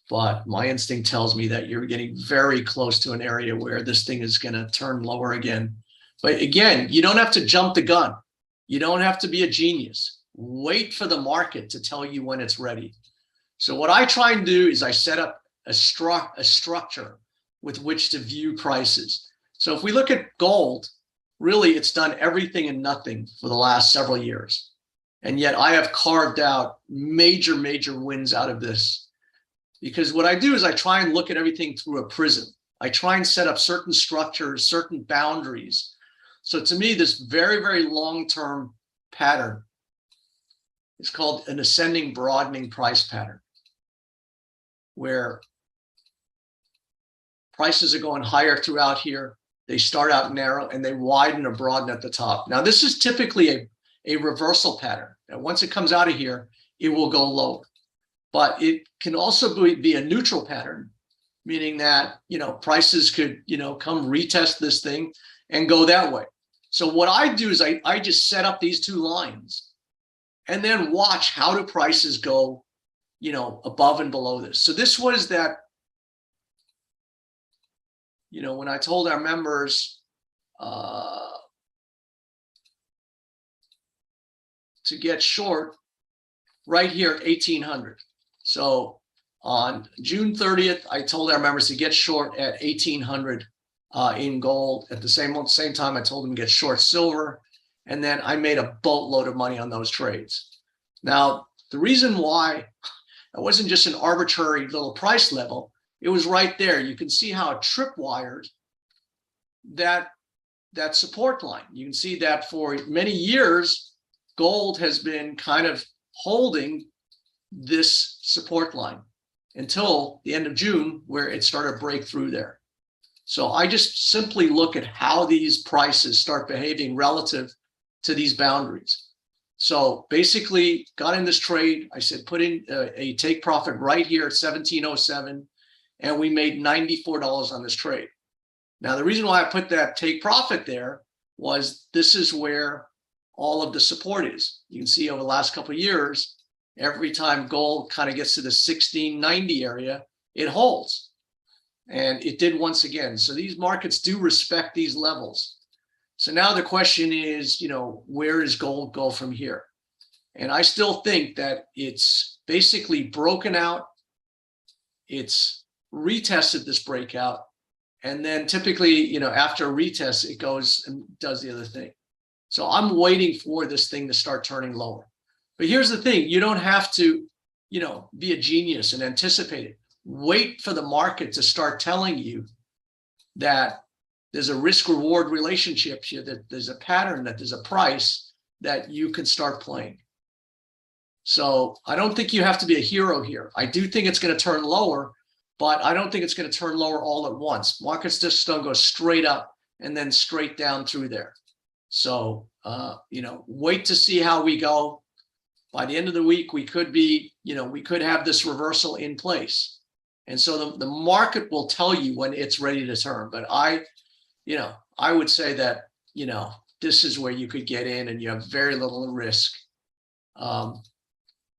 but my instinct tells me that you're getting very close to an area where this thing is going to turn lower again. But again, you don't have to jump the gun. You don't have to be a genius. Wait for the market to tell you when it's ready. So what I try and do is I set up a structure with which to view prices. So if we look at gold, really it's done everything and nothing for the last several years. And yet I have carved out major, major wins out of this. Because what I do is I try and look at everything through a prism. I try and set up certain structures, certain boundaries. So to me, this very, very long-term pattern is called an ascending broadening price pattern, where prices are going higher throughout here. They start out narrow and they widen or broaden at the top. Now, this is typically a reversal pattern. And once it comes out of here, it will go lower. But it can also be a neutral pattern, meaning that, you know, prices could, you know, come retest this thing and go that way. So what I do is I just set up these two lines and then watch how do prices go, you know, above and below this. So this was that, you know, when I told our members to get short right here at 1800. So on June 30th, I told our members to get short at 1800 in gold. At the same time, I told them to get short silver. And then I made a boatload of money on those trades. Now, the reason why it wasn't just an arbitrary little price level, it was right there. You can see how it tripwired that support line. You can see that for many years, gold has been kind of holding this support line until the end of June, where it started to break through there. So I just simply look at how these prices start behaving relative to these boundaries. So basically got in this trade. I said, put in a take profit right here at 1707, and we made $94 on this trade. Now, the reason why I put that take profit there was this is where all of the support is. You can see over the last couple of years, every time gold kind of gets to the 1690 area, it holds. And it did once again. So these markets do respect these levels. So now the question is, where does gold go from here? And I still think that it's basically broken out. It's retested this breakout. And then typically, after a retest, it goes and does the other thing. So I'm waiting for this thing to start turning lower. But here's the thing. You don't have to, be a genius and anticipate it. Wait for the market to start telling you that there's a risk-reward relationship here, that there's a pattern, that there's a price that you can start playing. So I don't think you have to be a hero here. I do think it's going to turn lower, but I don't think it's going to turn lower all at once. Markets just don't go straight up and then straight down through there. So, wait to see how we go. By the end of the week, we could be, we could have this reversal in place. And so the market will tell you when it's ready to turn. But I would say that, this is where you could get in and you have very little risk.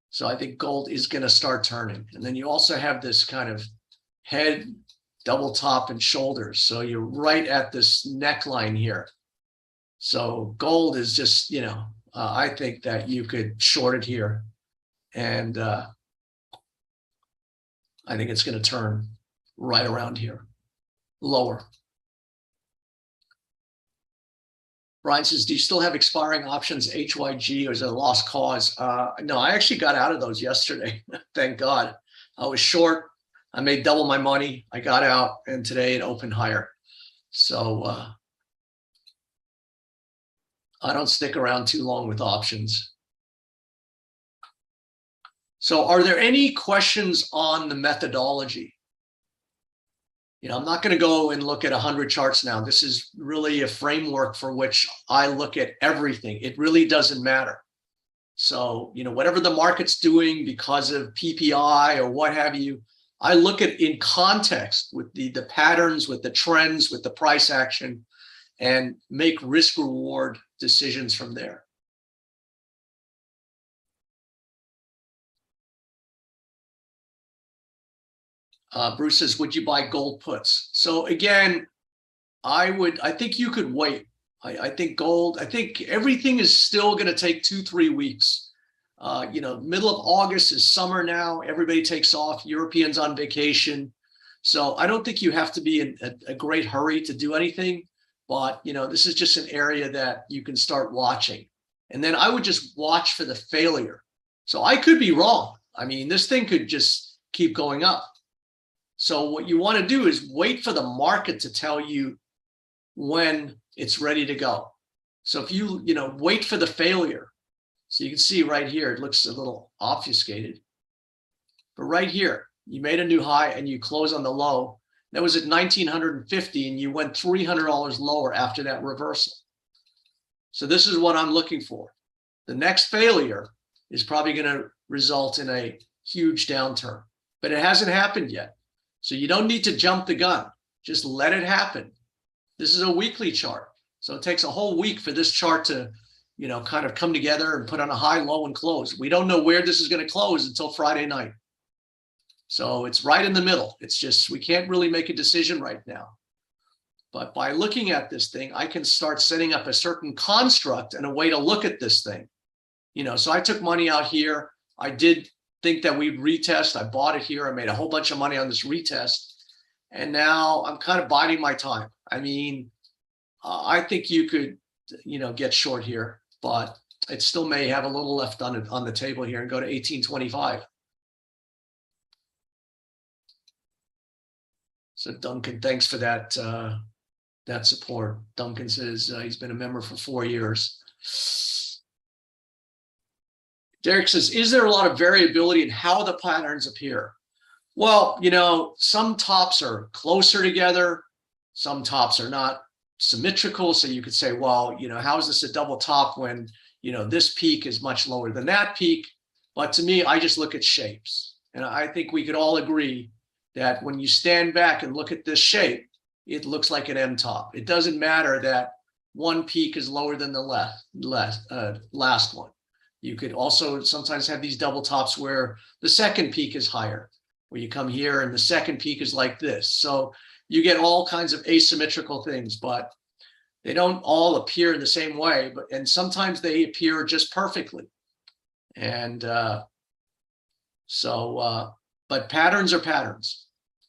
So I think gold is going to start turning. And then you also have this kind of head, double top, and shoulders. So you're right at this neckline here. So gold is just, I think that you could short it here. And I think it's going to turn right around here, lower. Brian says, do you still have expiring options, HYG, or is it a lost cause? No, I actually got out of those yesterday. Thank God. I was short. I made double my money. I got out, and today it opened higher. So I don't stick around too long with options. So are there any questions on the methodology? I'm not going to go and look at 100 charts now. This is really a framework for which I look at everything. It really doesn't matter. So, whatever the market's doing because of PPI or what have you, I look at in context with the patterns, with the trends, with the price action, and make risk reward decisions from there. Bruce says, would you buy gold puts? So again, I think you could wait. I think gold, I think everything is still going to take 2-3 weeks. Middle of August is summer now. Everybody takes off. Europeans on vacation. So I don't think you have to be in a great hurry to do anything. But, this is just an area that you can start watching. And then I would just watch for the failure. So I could be wrong. I mean, this thing could just keep going up. So what you want to do is wait for the market to tell you when it's ready to go. So if you, wait for the failure. So you can see right here, it looks a little obfuscated. But right here, you made a new high and you close on the low. That was at 1,950 and you went $300 lower after that reversal. So this is what I'm looking for. The next failure is probably going to result in a huge downturn, but it hasn't happened yet. So you don't need to jump the gun. Just let it happen. This is a weekly chart. So it takes a whole week for this chart to, kind of come together and put on a high, low, and close. We don't know where this is going to close until Friday night. So it's right in the middle. It's just, we can't really make a decision right now. But by looking at this thing, I can start setting up a certain construct and a way to look at this thing. So I took money out here. I did think that we'd retest. I bought it here. I made a whole bunch of money on this retest. And now I'm kind of biding my time. I mean, I think you could, get short here, but it still may have a little left on the table here and go to 1825. So Duncan, thanks for that support. Duncan says he's been a member for 4 years. Derek says, is there a lot of variability in how the patterns appear? Well, some tops are closer together. Some tops are not symmetrical. So you could say, well, how is this a double top when, this peak is much lower than that peak? But to me, I just look at shapes. And I think we could all agree that when you stand back and look at this shape, it looks like an M top. It doesn't matter that one peak is lower than the last one. You could also sometimes have these double tops where the second peak is higher. where you come here and the second peak is like this. So you get all kinds of asymmetrical things, but they don't all appear in the same way, and sometimes they appear just perfectly. And but patterns are patterns.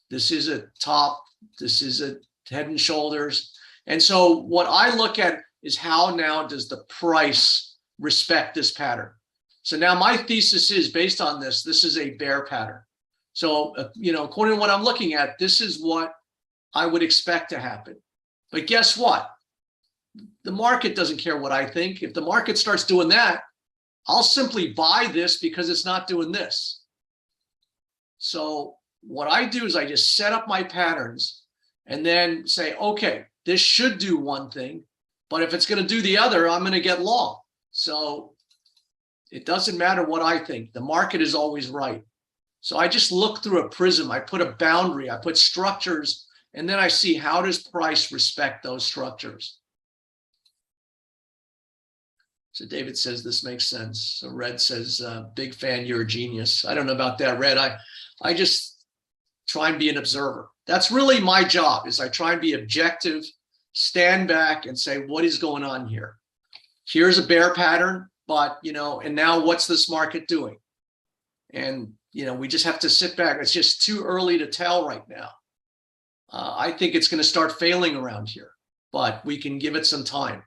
This is a top, this is a head and shoulders. And so what I look at is how now does the price respect this pattern? So now my thesis is based on this is a bear pattern. So, according to what I'm looking at, this is what I would expect to happen. But guess what? The market doesn't care what I think. If the market starts doing that, I'll simply buy this because it's not doing this. So what I do is I just set up my patterns and then say, okay, this should do one thing, but if it's going to do the other, I'm going to get long. So it doesn't matter what I think. The market is always right. So I just look through a prism. I put a boundary, I put structures, and then I see how does price respect those structures. So David says this makes sense. So Red says, big fan, you're a genius. I don't know about that, Red. I just try and be an observer. That's really my job, is I try and be objective, stand back and say, what is going on here? Here's a bear pattern, but, and now what's this market doing? And, we just have to sit back. It's just too early to tell right now. I think it's going to start failing around here, but we can give it some time.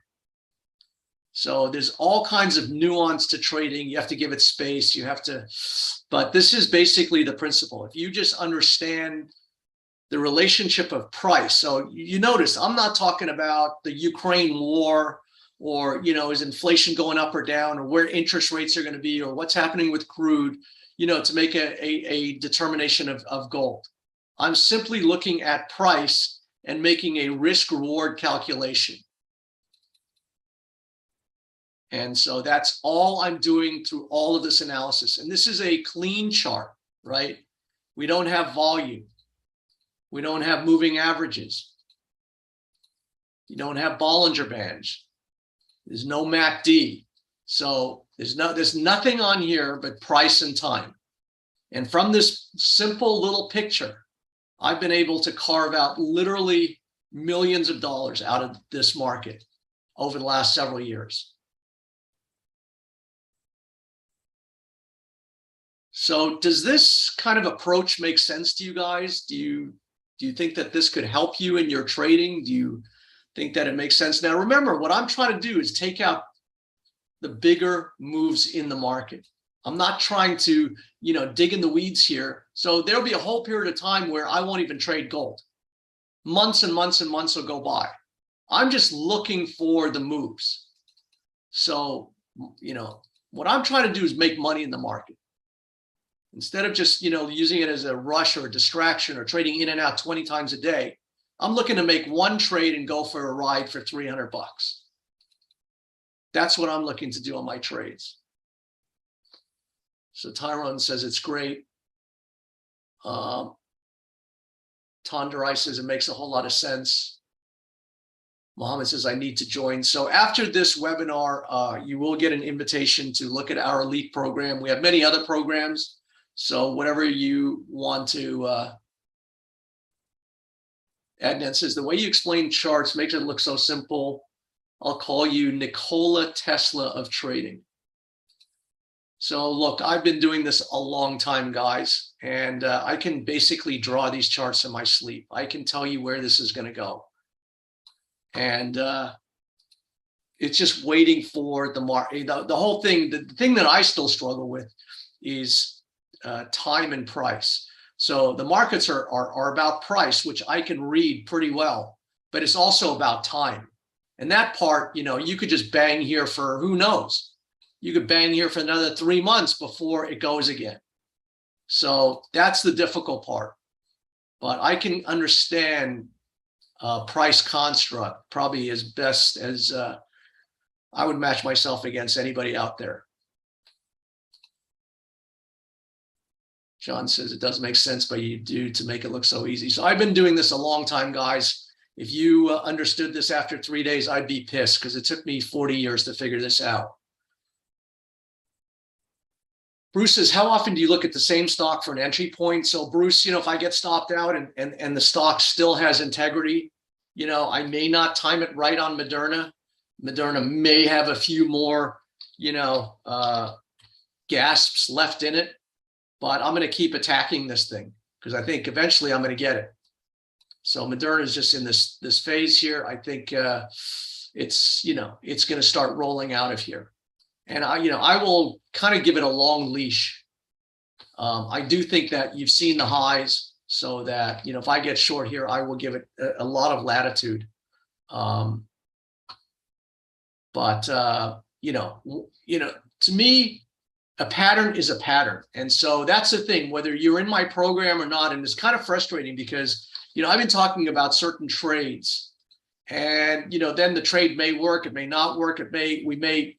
So there's all kinds of nuance to trading. You have to give it space. You have to, but this is basically the principle. If you just understand the relationship of price. So you notice I'm not talking about the Ukraine war or, is inflation going up or down or where interest rates are going to be or what's happening with crude, to make a determination of gold. I'm simply looking at price and making a risk reward calculation. And so that's all I'm doing through all of this analysis. And this is a clean chart, right? We don't have volume. We don't have moving averages. You don't have Bollinger Bands. There's no MACD. So there's nothing on here but price and time. And from this simple little picture, I've been able to carve out literally millions of dollars out of this market over the last several years. So does this kind of approach make sense to you guys? Do you think that this could help you in your trading? Do you think that it makes sense? Now, remember, what I'm trying to do is take out the bigger moves in the market. I'm not trying to, dig in the weeds here. So there'll be a whole period of time where I won't even trade gold. Months and months and months will go by. I'm just looking for the moves. So, what I'm trying to do is make money in the market. Instead of just, using it as a rush or a distraction or trading in and out 20 times a day, I'm looking to make one trade and go for a ride for $300. That's what I'm looking to do on my trades. So Tyrone says it's great. Tonderai says it makes a whole lot of sense. Mohammed says I need to join. So after this webinar, you will get an invitation to look at our elite program. We have many other programs. So whatever you want to, Adnan says, the way you explain charts makes it look so simple. I'll call you Nikola Tesla of trading. So look, I've been doing this a long time, guys, and I can basically draw these charts in my sleep. I can tell you where this is going to go. And it's just waiting for the market. The whole thing, the thing that I still struggle with is time and price. So the markets are about price, which I can read pretty well, but it's also about time. And that part, you could just bang here for who knows. You could bang here for another 3 months before it goes again. So that's the difficult part. But I can understand price construct probably as best as I would match myself against anybody out there. John says it does make sense, but you do to make it look so easy. So I've been doing this a long time, guys. If you understood this after 3 days, I'd be pissed because it took me 40 years to figure this out. Bruce says, how often do you look at the same stock for an entry point? So Bruce, if I get stopped out and the stock still has integrity, I may not time it right on Moderna. Moderna may have a few more, gasps left in it, but I'm going to keep attacking this thing because I think eventually I'm going to get it. So Moderna is just in this phase here. I think it's going to start rolling out of here. And I will kind of give it a long leash. I do think that you've seen the highs, so that if I get short here, I will give it a lot of latitude. But to me, a pattern is a pattern, and so that's the thing. Whether you're in my program or not, and it's kind of frustrating because I've been talking about certain trades, and then the trade may work, it may not work, we may.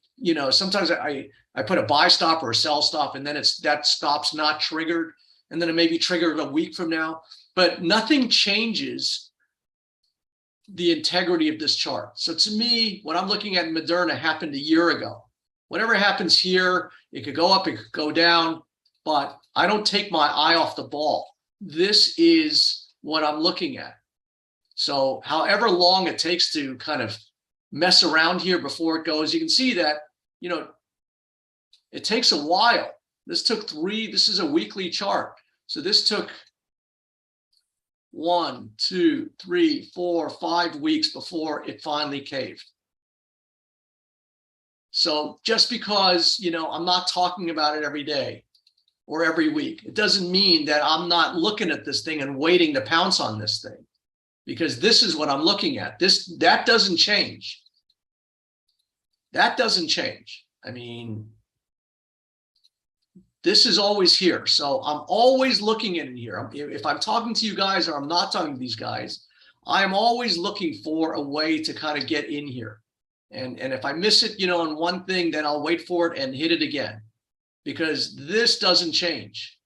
Sometimes I put a buy stop or a sell stop, and then that stop's not triggered, and then it may be triggered a week from now. But nothing changes the integrity of this chart. So to me, what I'm looking at in Moderna happened a year ago. Whatever happens here, it could go up, it could go down, but I don't take my eye off the ball. This is what I'm looking at. So however long it takes to kind of mess around here before it goes, you can see that, it takes a while. This is a weekly chart. So this took 1, 2, 3, 4, 5 weeks before it finally caved. So just because, I'm not talking about it every day or every week, it doesn't mean that I'm not looking at this thing and waiting to pounce on this thing, because this is what I'm looking at. That doesn't change. That doesn't change. I mean, this is always here. So I'm always looking in here. If I'm talking to you guys or I'm not talking to these guys, I'm always looking for a way to kind of get in here. And if I miss it, on one thing, then I'll wait for it and hit it again, because this doesn't change.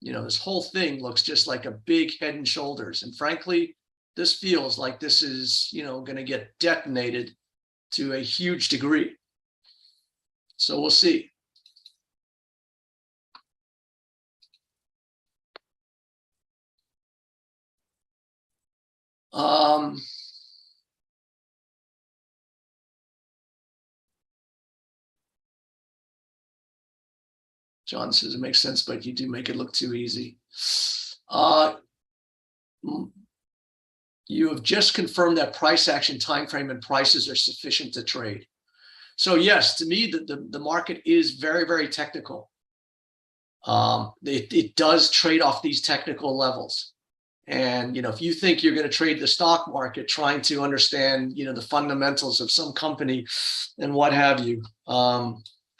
This whole thing looks just like a big head and shoulders. And frankly, this feels like this is, going to get detonated to a huge degree. So we'll see. John says it makes sense, but you do make it look too easy. You have just confirmed that price action time frame and prices are sufficient to trade. So yes, to me, the market is very, very technical. It does trade off these technical levels. And, if you think you're going to trade the stock market trying to understand, the fundamentals of some company and what have you.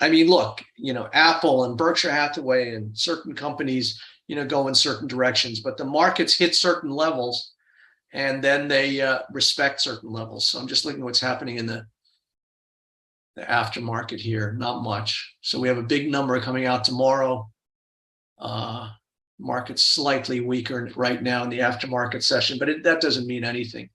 I mean, look, Apple and Berkshire Hathaway and certain companies, go in certain directions, but the markets hit certain levels and then they respect certain levels. So I'm just looking at what's happening in the aftermarket here. Not much. So we have a big number coming out tomorrow. Market's slightly weaker right now in the aftermarket session, but that doesn't mean anything.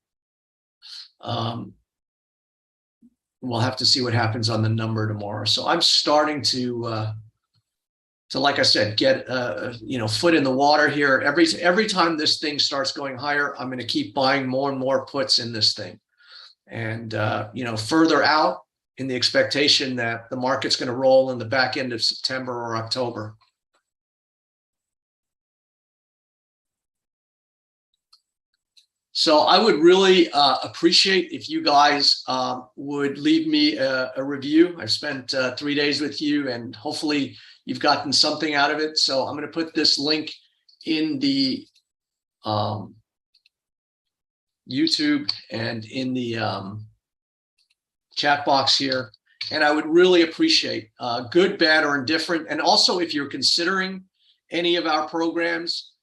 We'll have to see what happens on the number tomorrow. So I'm starting to like I said, get foot in the water here. Every time this thing starts going higher, I'm going to keep buying more and more puts in this thing, and further out in the expectation that the market's going to roll in the back end of September or October. So I would really appreciate if you guys would leave me a review. I've spent 3 days with you, and hopefully you've gotten something out of it. So I'm going to put this link in the YouTube and in the chat box here. And I would really appreciate good, bad, or indifferent. And also, if you're considering any of our programs,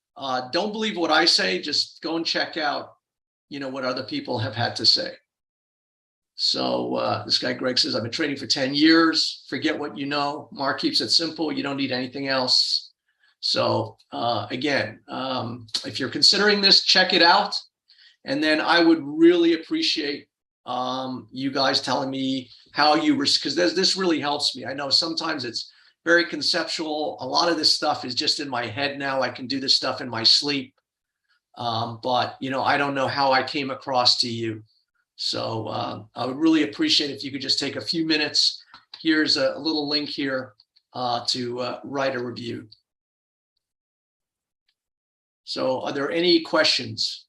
don't believe what I say. Just go and check out what other people have had to say. So this guy Greg says, I've been trading for 10 years. Forget what you know. Mark keeps it simple. You don't need anything else. So again, if you're considering this, check it out. And then I would really appreciate You guys telling me how you were, because this really helps me. I know sometimes it's very conceptual. A lot of this stuff is just in my head now. I can do this stuff in my sleep. But I don't know how I came across to you. So I would really appreciate if you could just take a few minutes. Here's a little link here to write a review. So are there any questions?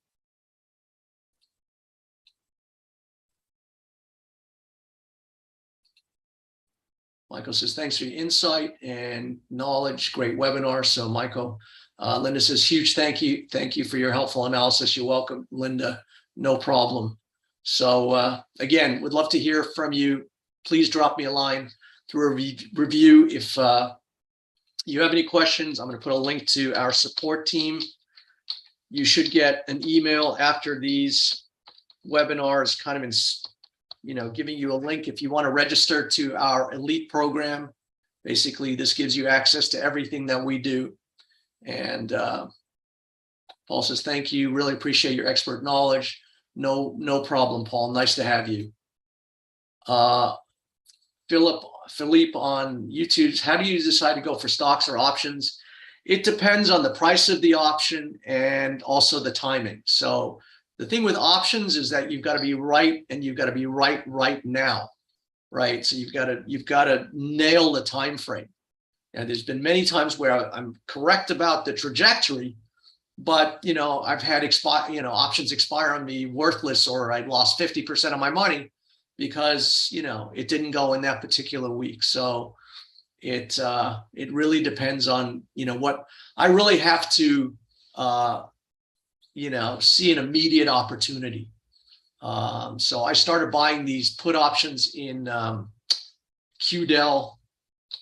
Michael says, thanks for your insight and knowledge. Great webinar. So Michael, Linda says, huge thank you. Thank you for your helpful analysis. You're welcome, Linda. No problem. So again, would love to hear from you. Please drop me a line through a review. If you have any questions, I'm going to put a link to our support team. You should get an email after these webinars, kind of giving you a link if you want to register to our elite program. Basically, this gives you access to everything that we do. And Paul says, thank you. Really appreciate your expert knowledge. No problem, Paul. Nice to have you. Philippe on YouTube, how do you decide to go for stocks or options? It depends on the price of the option and also the timing. So the thing with options is that you've got to be right, and you've got to be right now, right? So you've got to nail the time frame. And there's been many times where I'm correct about the trajectory, but I've had options expire on me worthless, or I lost 50% of my money because it didn't go in that particular week. So it really depends on what I really have to see an immediate opportunity. So I started buying these put options in QDEL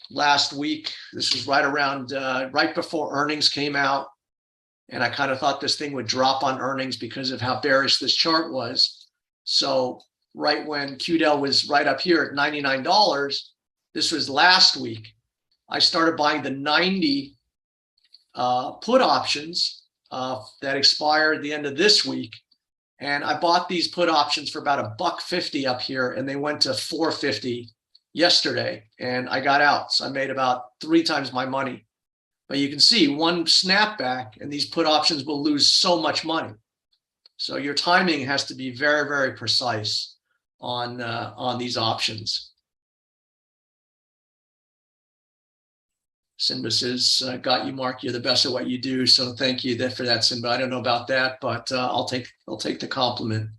last week. This was right around right before earnings came out. And I kind of thought this thing would drop on earnings because of how bearish this chart was. So right when QDEL was right up here at $99, this was last week, I started buying the 90 put options that expire at the end of this week. And I bought these put options for about $1.50 up here, and they went to $4.50 yesterday, and I got out. So I made about 3 times my money. But you can see one snapback and these put options will lose so much money. So your timing has to be very, very precise on these options. Simba says, got you, Mark. You're the best at what you do. So thank you for that, Simba. I don't know about that, but I'll take the compliment.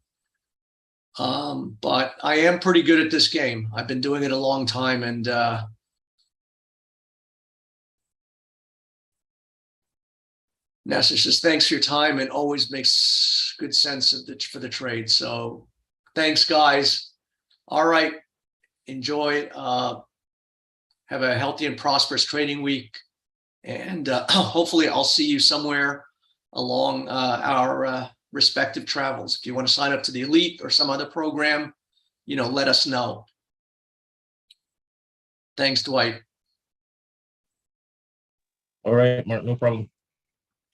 But I am pretty good at this game. I've been doing it a long time, and Nasser says, thanks for your time, and always makes good sense for the trade. So thanks, guys. All right. Enjoy. Have a healthy and prosperous trading week. And hopefully I'll see you somewhere along our respective travels. If you want to sign up to the Elite or some other program, let us know. Thanks, Dwight. All right, Mark, no problem.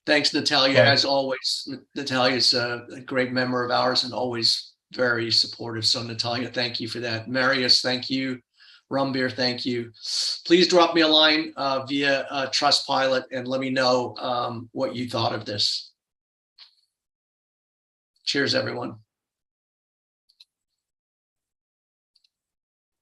Thanks, Natalia. As always, Natalia's a great member of ours and always very supportive. So Natalia, thank you for that. Marius, thank you. Rumbeer, thank you. Please drop me a line via Trustpilot and let me know what you thought of this. Cheers, everyone.